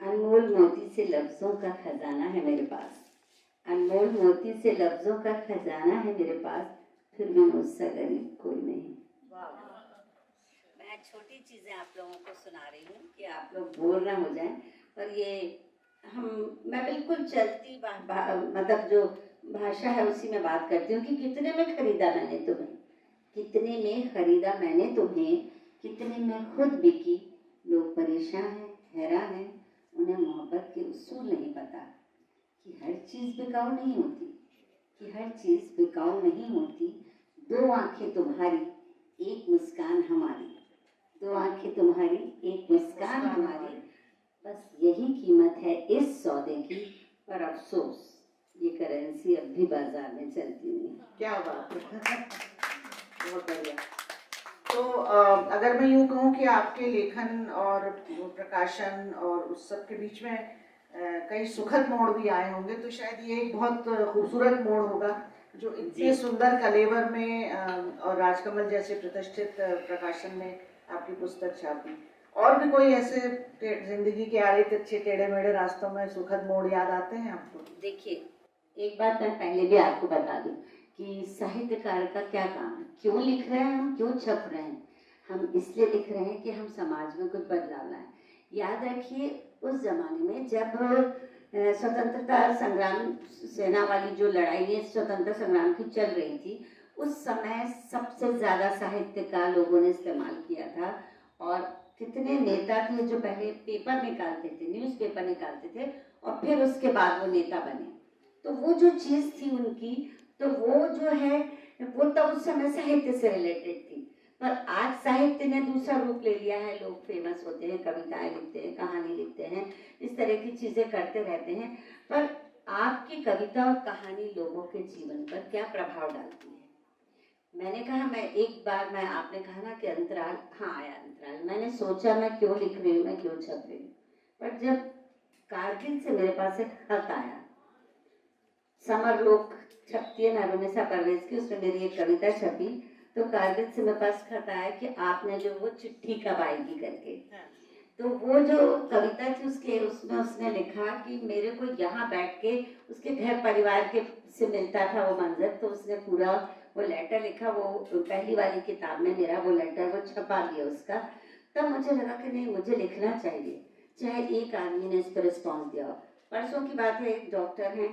अनमोल मोती से लफ्ज़ों का खजाना है मेरे पास, अनमोल मोती से लफ्ज़ों का खजाना है मेरे पास, फिर भी मुझसे गरीब कोई नहीं। मैं छोटी चीज़ें आप लोगों को सुना रही हूँ कि आप लोग बोर ना हो जाएं, पर ये मैं बिल्कुल चलती मतलब जो भाषा है उसी में बात करती हूँ कि कितने में खरीदा मैंने तुम्हें, कितने में खरीदा मैंने तुम्हें, कितने में खुद बिकी, लोग परेशान हैं, हैरान हैं, उन्हें मोहब्बत के उसूल नहीं पता कि हर चीज़ बिकाऊ नहीं होती, कि हर चीज़ बिकाऊ नहीं होती। 2 आंखें तुम्हारी, एक मुस्कान हमारी, 2 आंखें तुम्हारी, एक मुस्कान हमारी, बस यही कीमत है इस सौदे की, पर अफसोस ये करेंसी अब भी बाजार में चलती नहीं। क्या बात है, बहुत बढ़िया। तो अगर मैं यूँ कहूँ कि आपके लेखन और प्रकाशन और उस सब के बीच में कई सुखद मोड़ भी आए होंगे, तो शायद ये एक बहुत खूबसूरत मोड़ होगा जो इतने सुंदर कलेवर में और राजकमल जैसे प्रतिष्ठित प्रकाशन में आपकी पुस्तक छापी। और भी कोई ऐसे जिंदगी के आड़े तिरछे टेढ़े मेढ़े रास्तों में सुखद मोड़ याद आते हैं आपको? देखिए, एक बात मैं पहले भी आपको बता दूं कि साहित्यकार का क्या काम है, क्यों लिख रहे हैं हम, क्यों छप रहे हैं। हम इसलिए लिख रहे हैं कि हम समाज में कुछ बदलाव लाएं। याद रखिए उस जमाने में जब स्वतंत्रता संग्राम सेना वाली जो लड़ाई है स्वतंत्र संग्राम की चल रही थी, उस समय सबसे ज्यादा साहित्य का लोगों ने इस्तेमाल किया था। और कितने नेता थे जो पहले पेपर निकालते थे, न्यूज़पेपर निकालते थे और फिर उसके बाद वो नेता बने। तो वो जो चीज थी उनकी, तो वो जो है वो तब उस समय साहित्य से रिलेटेड थी। पर आज साहित्य ने दूसरा रूप ले लिया है, लोग फेमस होते हैं, कविताएं लिखते हैं, कहानी लिखते हैं, इस तरह की चीजें करते रहते हैं। पर आपकी कविता और कहानी लोगों के जीवन पर क्या प्रभाव डालती है? मैंने कहा मैं आपने कहा ना कि अंतराल, हाँ आया अंतराल। मैंने सोचा मैं क्यों लिख रही हूँ, मैं क्यों छप रही हूँ। पर जब कारगिल से मेरे पास एक खत आया, समर लोक छपती है नरुनिसा परवेज की, उसमें मेरी एक कविता छपी। तो कारगिल से मेरे पास खत आया कि आपने जो वो चिट्ठी कब आएगी करके। तो वो जो कविता थी उसमें उसने लिखा कि मेरे को यहाँ बैठ के उसके घर परिवार के से मिलता था वो मंजर। तो उसने पूरा वो लेटर लिखा, वो पहली वाली किताब में मेरा वो लेटर वो छपा दिया उसका। तब मुझे लगा कि नहीं, मुझे लिखना चाहिए, चाहे एक आदमी ने इस पर रिस्पॉन्स दिया। परसों की बात है, एक डॉक्टर हैं,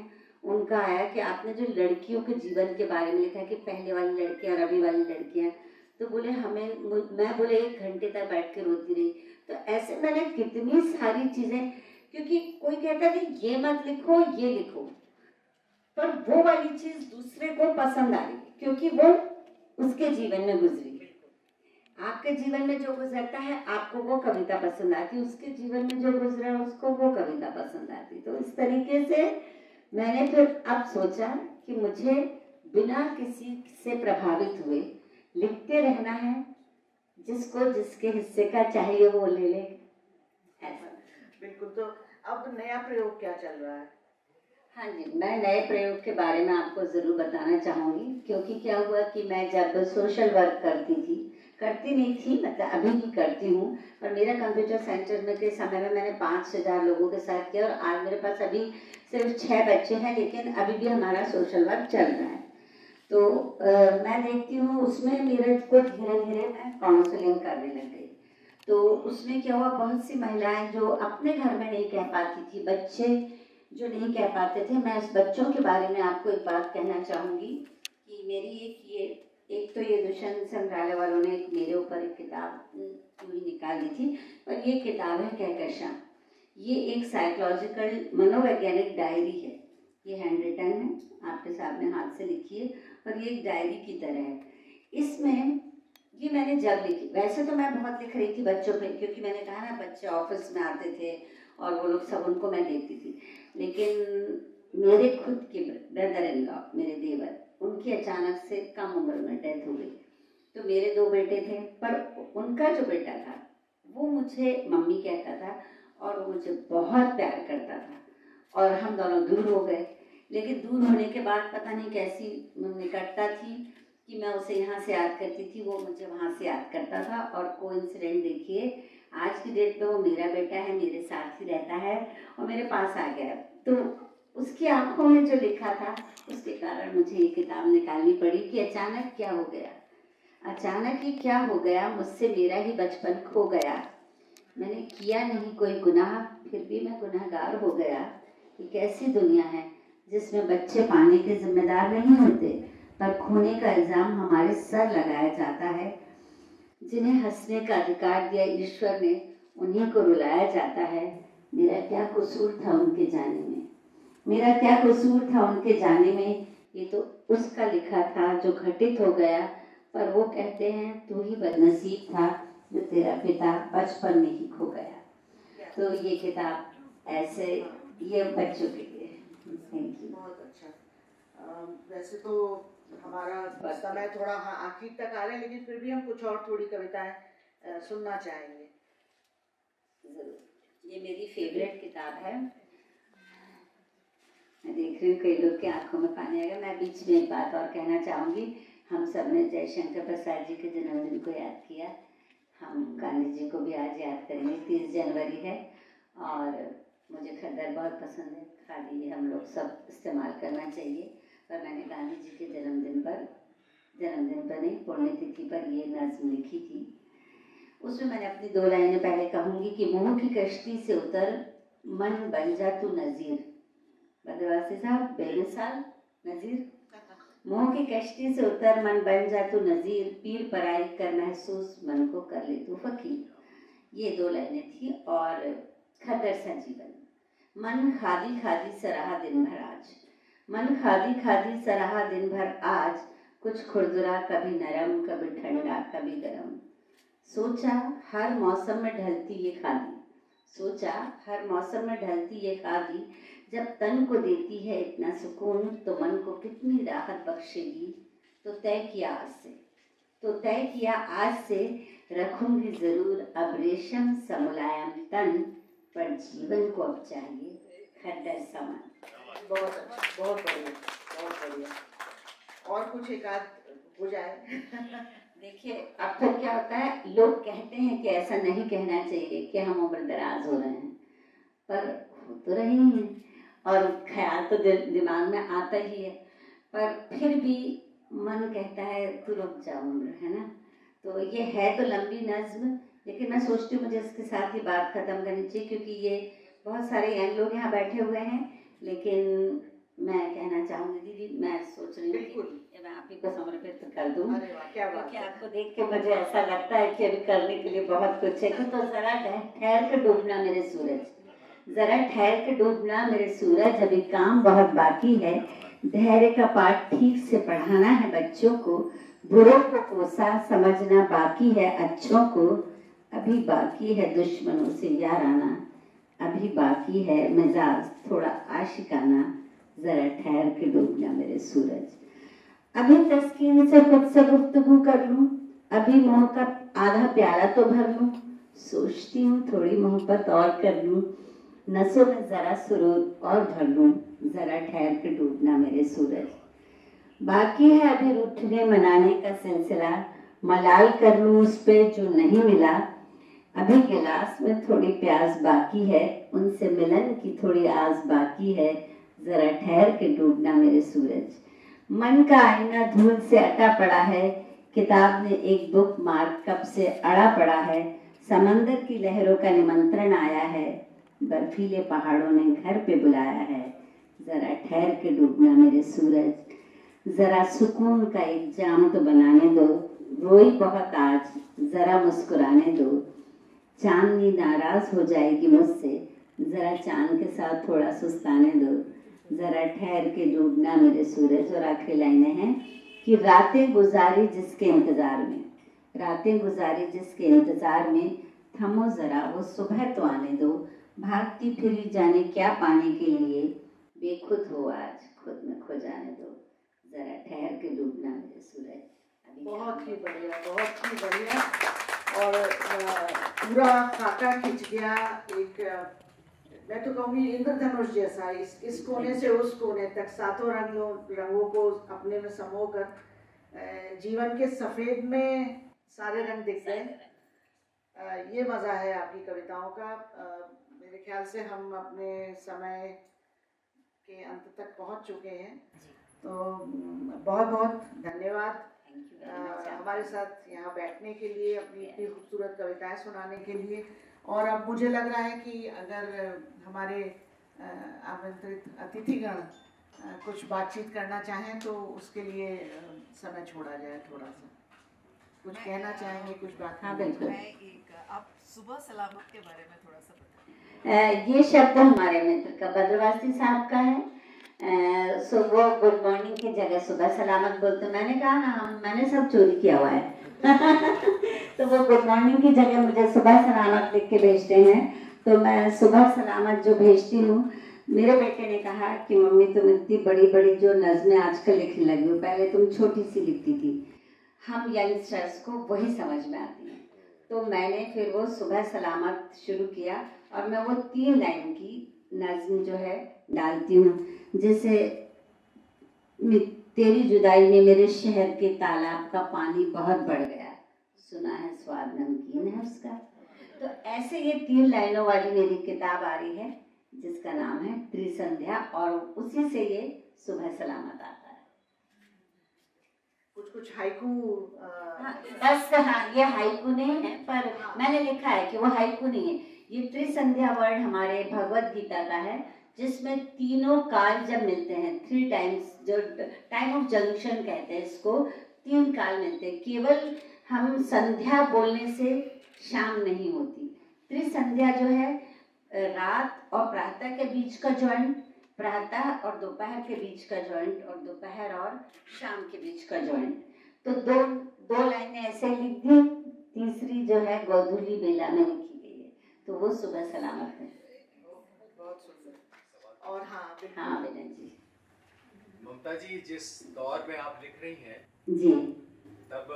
उनका आया कि आपने जो लड़कियों के जीवन के बारे में लिखा है कि पहले वाली लड़कियां और अभी वाली लड़कियां, तो बोले मैं बोले 1 घंटे तक बैठ के रोती रही। तो ऐसे मैंने कितनी सारी चीजें, क्योंकि कोई कहता है कि ये मत लिखो ये लिखो, पर वो वाली चीज दूसरे को पसंद आई क्योंकि वो उसके जीवन में गुजरी। आपके जीवन में जो गुजरता है आपको वो कविता पसंद आती, उसके जीवन में जो गुजरा उसको वो कविता पसंद आती। तो इस तरीके से मैंने फिर अब सोचा कि मुझे बिना किसी से प्रभावित हुए लिखते रहना है, जिसको जिसके हिस्से का चाहिए वो ले ले, ऐसा। बिल्कुल। तो अब नया प्रयोग क्या चल रहा है? हाँ जी, मैं नए प्रयोग के बारे में आपको ज़रूर बताना चाहूँगी। क्योंकि क्या हुआ कि मैं जब सोशल वर्क करती नहीं थी, मतलब अभी भी करती हूँ, पर मेरा कंप्यूटर सेंटर में के समय में मैंने 5000 लोगों के साथ किया और आज मेरे पास अभी सिर्फ 6 बच्चे हैं, लेकिन अभी भी हमारा सोशल वर्क चल रहा है। तो मैं देखती हूँ उसमें मेरे को धीरे धीरे मैं काउंसलिंग करने लग गई। तो उसमें क्या हुआ, बहुत सी महिलाएं जो अपने घर में नहीं कह पाती थी, बच्चे जो नहीं कह पाते थे, मैं उस बच्चों के बारे में आपको एक बात कहना चाहूँगी कि मेरी एक तो ये दुष्यंत संग्रहालय वालों ने मेरे ऊपर एक किताब पूरी निकाल दी थी, पर ये किताब है कहकशां। ये एक साइकोलॉजिकल मनोवैज्ञानिक डायरी है, ये हैंड रिटन है, आपके सामने हाथ से लिखी है, और ये एक डायरी की तरह है। इसमें ये मैंने जब लिखी, वैसे तो मैं बहुत लिख रही थी बच्चों पे, क्योंकि मैंने कहा ना बच्चे ऑफिस में आते थे और वो लोग सब, उनको मैं देखती थी। लेकिन मेरे खुद के ब्रदर इन लॉ, मेरे देवर, उनकी अचानक से कम उम्र में डेथ हो गई। तो मेरे 2 बेटे थे, पर उनका जो बेटा था वो मुझे मम्मी कहता था और वो मुझे बहुत प्यार करता था, और हम दोनों दूर हो गए। लेकिन दूर होने के बाद पता नहीं कैसी निकटता थी कि मैं उसे यहाँ से याद करती थी, वो मुझे वहाँ से याद करता था। और कोइंसिडेंट देखिए, आज की डेट पे वो मेरा बेटा है, मेरे साथ ही रहता है और मेरे पास आ गया। तो उसकी आंखों में जो लिखा था उसके कारण मुझे ये किताब निकालनी पड़ी कि अचानक क्या हो गया, अचानक ही क्या हो गया, मुझसे मेरा ही बचपन खो गया। मैंने किया नहीं कोई गुनाह, फिर भी मैं गुनहगार हो गया। ये कैसी दुनिया है जिसमें बच्चे पाने के जिम्मेदार नहीं होते, पर खोने का इल्जाम हमारे सर लगाया जाता है। जिन्हें हंसने का अधिकार दिया ईश्वर ने, उन्हीं को रुलाया जाता है। मेरा क्या कसूर था उनके जाने में, मेरा क्या कसूर था उनके जाने में। ये तो उसका लिखा था जो घटित हो गया, पर वो कहते हैं तू ही बदनसीब था जो तेरा पिता बचपन में ही खो गया। तो ये किताब ऐसे, ये बच्चों के लिए। Thank you. बहुत अच्छा। वैसे तो हमारा समय थोड़ा आखिर तक आ रहा है, लेकिन फिर भी हम कुछ और थोड़ी कविताएं सुनना चाहेंगे। जरूर। ये मेरी फेवरेट किताब है। मैं देख रही हूँ कई लोग की आंखों में पानी आएगा। मैं बीच में एक बात और कहना चाहूँगी। हम सब ने जयशंकर प्रसाद जी के जन्मदिन को याद किया, हम गांधी जी को भी आज याद करेंगे। 30 जनवरी है और मुझे खद्दर बहुत पसंद है। खादी हम लोग सब इस्तेमाल करना चाहिए, पर मैंने गांधी जी के जन्मदिन पर नहीं, पुण्यतिथि पर ये नज्म लिखी थी। उसमें मैंने अपनी 2 लाइनें पहले कहूँगी कि मोह की कश्ती से उतर, मन बन जा तू नज़ीर। बद्रवासी साहब, बेमिसाल नज़ीर। मोह की कश्ती से उतर, मन बन जा तू नज़ीर, पीर पराई कर महसूस, मन को कर ले तू फकीर। ये 2 लाइनें थी। और खद्दर सा जीवन, मन खादी खादी सराहा दिन भर आज, मन खादी खादी सराहा दिन भर आज, कुछ खुरदुरा कभी नरम, कभी ठंडा कभी गरम। सोचा हर मौसम में ढलती ये खादी, सोचा हर मौसम में ढलती ये खादी, जब तन को देती है इतना सुकून, तो मन को कितनी राहत बख्शेगी। तो तय किया आज से रखूंगी जरूर अब रेशम सा मुलायम तन, पर जीवन को अब चाहिए खद्दर सा मन। बहुत अच्छा, बहुत बढ़िया, बहुत बढ़िया। और कुछ एक आध हो जाए। देखिए, अब तो क्या होता है, लोग कहते हैं कि ऐसा नहीं कहना चाहिए कि हम उम्र दराज हो रहे हैं, पर हो तो रही हैं, और ख्याल तो दिमाग में आता ही है, पर फिर भी मन कहता है तू रुक जा उम्र, है ना। तो ये है तो लंबी नज्म, लेकिन मैं सोचती हूँ मुझे इसके साथ ही बात खत्म करनी चाहिए, क्योंकि ये बहुत सारे यंग लोग यहाँ बैठे हुए हैं। लेकिन मैं कहना चाहूँगी दीदी, मैं सोच रही हूँ कि मैं आप ही को समर्पित कर दूँ, क्योंकि आपको देख के मुझे ऐसा लगता है कि अभी करने के लिए बहुत कुछ है। तो ज़रा ठहर कर डूबना मेरे सूरज, ज़रा ठहर के डूबना मेरे सूरज, अभी काम बहुत बाकी है, धैर्य का पाठ ठीक से पढ़ाना है बच्चों को, बुरों को कोसा समझना बाकी है अच्छों को, अभी बाकी है दुश्मनों से यार आना, अभी बाकी है मिजाज थोड़ा आशिकाना, जरा ठहर के डूबना मेरे सूरज। अभी तस्कीन से खुद से गुफ्तगू कर लूं, अभी मोह का आधा प्याला तो भर लूं, सोचती हूँ थोड़ी मोहब्बत और कर लूं, नसों में जरा सुरूर और भर लूं, जरा ठहर के डूबना मेरे सूरज। बाकी है अभी रूठने मनाने का सिलसिला, मलाल कर लूं उस पे जो नहीं मिला, अभी गिलास में थोड़ी प्यास बाकी है, उनसे मिलन की थोड़ी आस बाकी है, जरा ठहर के डूबना मेरे सूरज। मन का आईना धूल से अटा पड़ा है, किताब ने एक बुक मार्क कब से अड़ा पड़ा है, समंदर की लहरों का निमंत्रण आया है, बर्फीले पहाड़ों ने घर पे बुलाया है, जरा ठहर के डूबना मेरे सूरज। जरा सुकून का एक जाम तो बनाने दो, रोई बहुत आज जरा मुस्कुराने दो, चांदनी नाराज हो जाएगी मुझसे, जरा चांद के साथ थोड़ा सुस्ताने दो, जरा ठहर के डूबना मेरे सूरज। और आखिरी लाइनें हैं कि रातें गुजारी जिसके इंतजार में, रातें गुजारी जिसके इंतजार में, थमो जरा वो सुबह तो आने दो, भागती फिरी जाने क्या पाने के लिए, बेखुद हो आज खुद में खो जाने दो, जरा ठहर के डूबना मेरे सूरज। बहुत ही बढ़िया, बहुत ही बढ़िया। और पूरा खाका खिंच गया, एक मैं तो कहूँगी इंद्रधनुष जैसा, इस कोने से उस कोने तक सातों रंगों को अपने में समोकर जीवन के सफेद में सारे रंग दिख गए। ये मज़ा है आपकी कविताओं का। मेरे ख्याल से हम अपने समय के अंत तक पहुंच चुके हैं, तो बहुत बहुत धन्यवाद हमारे साथ यहाँ बैठने के लिए, अपनी इतनी खूबसूरत कविताएं सुनाने के लिए। और अब मुझे लग रहा है कि अगर हमारे आमंत्रित अतिथिगण कुछ बातचीत करना चाहें तो उसके लिए समय छोड़ा जाए। थोड़ा सा कुछ कहना चाहेंगे, कुछ बात? हाँ बिल्कुल। आप सुबह सलामत के बारे में थोड़ा सा बताएं। ये शब्द हमारे मित्र का बद्रवासी साहब का है। सुबह गुड मॉर्निंग की जगह सुबह सलामत बोलते। मैंने कहा ना, मैंने सब चोरी किया हुआ है तो वो गुड मॉर्निंग की जगह मुझे सुबह सलामत लिख के भेजते हैं, तो मैं सुबह सलामत जो भेजती हूँ। मेरे बेटे ने कहा कि मम्मी तुम इतनी बड़ी बड़ी जो नज़में आजकल लिखने लगी हो, पहले तुम छोटी सी लिखती थी, हम यंगस्टर्स को वही समझ में आती है। तो मैंने फिर वो सुबह सलामत शुरू किया, और मैं वो 3 लाइन की नज़्म जो है डालती हूँ, जैसे तेरी जुदाई में मेरे शहर के तालाब का पानी बहुत बढ़ गया, सुना है स्वाद नमकीन है उसका। तो ऐसे ये 3 लाइनों वाली मेरी किताब आ रही है जिसका नाम है त्रिसंध्या, और उसी से ये सुबह सलामत आता है। कुछ हाइकू बस हाँ, ये हाइकू नहीं है, पर मैंने लिखा है कि वो हाइकू नहीं है। ये त्रिसंध्या वर्ड हमारे भगवत गीता का है, जिसमें तीनों काल जब मिलते हैं, 3 टाइम्स, जो टाइम ऑफ जंक्शन कहते हैं इसको, 3 काल मिलते हैं। केवल हम संध्या बोलने से शाम नहीं होती। त्रिसंध्या जो है रात और प्रातः के बीच का जॉइंट, प्रातः और दोपहर के बीच का जॉइंट, और दोपहर और शाम के बीच का जॉइंट। तो दो लाइनें ऐसे लिख दी, तीसरी जो है गोधूली बेला में लिखी गई है, तो वो सुबह सलामत है। बहुत सुंदर। और हाँ बेटा जी। ममता जी, जिस दौर में आप लिख रही हैं जी, तब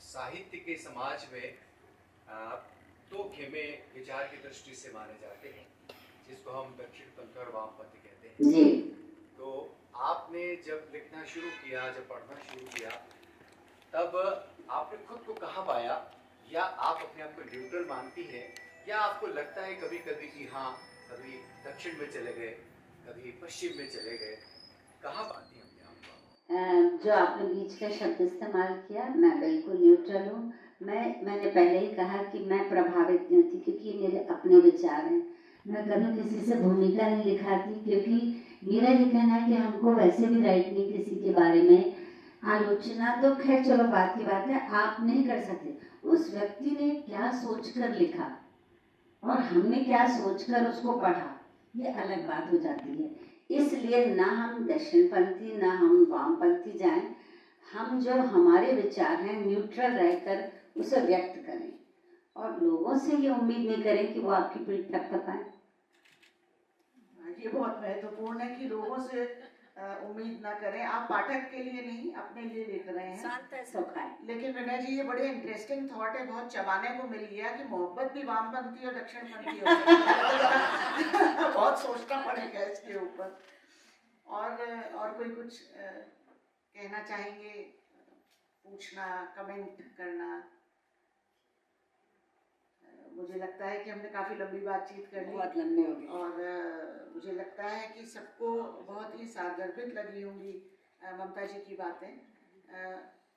साहित्य के समाज में दो खेमे विचार की दृष्टि से माने जाते हैं, जिसको हम दक्षिणपंथी और वामपंथी कहते हैं जी। तो आपने जब लिखना शुरू किया, जब पढ़ना शुरू किया, तब आपने खुद को कहाँ पाया, या आप अपने आप को न्यूट्रल मानती हैं, या आपको लगता है कभी कभी कि हाँ, कभी दक्षिण में चले गए, कभी पश्चिम में चले गए, कहाँ पाती हैं अपने आप को? जो आपने बीच का शब्द इस्तेमाल किया, मैं बिल्कुल न्यूट्रल हूँ। मैंने पहले ही कहा कि मैं प्रभावित नहीं होती, क्योंकि मेरे अपने विचार हैं। मैं कभी किसी से भूमिका नहीं लिखाती, क्योंकि मेरा ये कहना है कि हमको वैसे भी राइट नहीं किसी के बारे में आलोचना, तो खैर चलो बात की बात है, आप नहीं कर सकते। उस व्यक्ति ने क्या सोचकर लिखा और हमने क्या सोचकर उसको पढ़ा, ये अलग बात हो जाती है। इसलिए ना हम दक्षिणपंथी ना हम वामपंथी जाएं, हम जो हमारे विचार हैं न्यूट्रल रहकर उसे व्यक्त करें, और लोगों से ये उम्मीद नहीं करें कि वो आपकी पीठ थपथपाएं। ये बहुत महत्वपूर्ण है कि लोगों से उम्मीद ना करें। आप पाठक के लिए नहीं, अपने लिए लिख रहे हैं। शांत है, सौखा है। लेकिन वीणा जी, ये बड़े इंटरेस्टिंग थॉट है, बहुत चबाने को मिल गया कि मोहब्बत भी वामपंथी और दक्षिणपंथी हो सकती है। बहुत सोचना पड़ेगा इसके ऊपर। और कोई कुछ कहना चाहेंगे, पूछना, कमेंट करना? मुझे लगता है कि हमने काफ़ी लंबी बातचीत कर ली, बहुत लंबी होगी, और मुझे लगता है कि सबको बहुत ही सारगर्भित लगी होंगी ममता जी की बातें,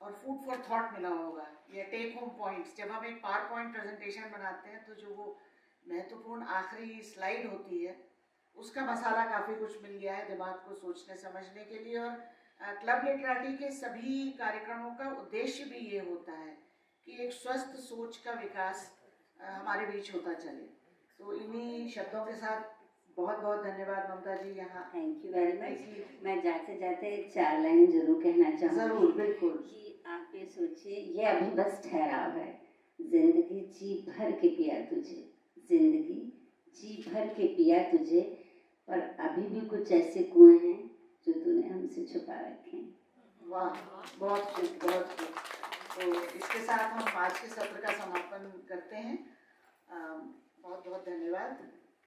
और फूड फॉर थॉट मिला होगा, ये टेक होम पॉइंट्स। जब हम एक पावर पॉइंट प्रेजेंटेशन बनाते हैं, तो जो वो महत्वपूर्ण आखिरी स्लाइड होती है, उसका मसाला काफ़ी कुछ मिल गया है दिमाग को सोचने समझने के लिए। और क्लब लिटरेटी के सभी कार्यक्रमों का उद्देश्य भी ये होता है कि एक स्वस्थ सोच का विकास हमारे बीच होता चले। तो इन्हीं शब्दों के साथ बहुत बहुत धन्यवाद ममता जी। यहाँ थैंक यू वेरी मच। मैं जाते जाते 4 लाइन जरूर कहना चाहूँगी। जरूर, बिल्कुल। कि आप ये सोचिए, ये अभी बस ठहराव है। जिंदगी जी भर के पिया तुझे, जिंदगी जी भर के पिया तुझे, पर अभी भी कुछ ऐसे कुएं हैं जो तूने हमसे छुपा रखे हैं। वाह, बहुत खूब, बहुत खूब। तो इसके साथ हम आज के सत्र का समापन करते हैं। बहुत बहुत धन्यवाद।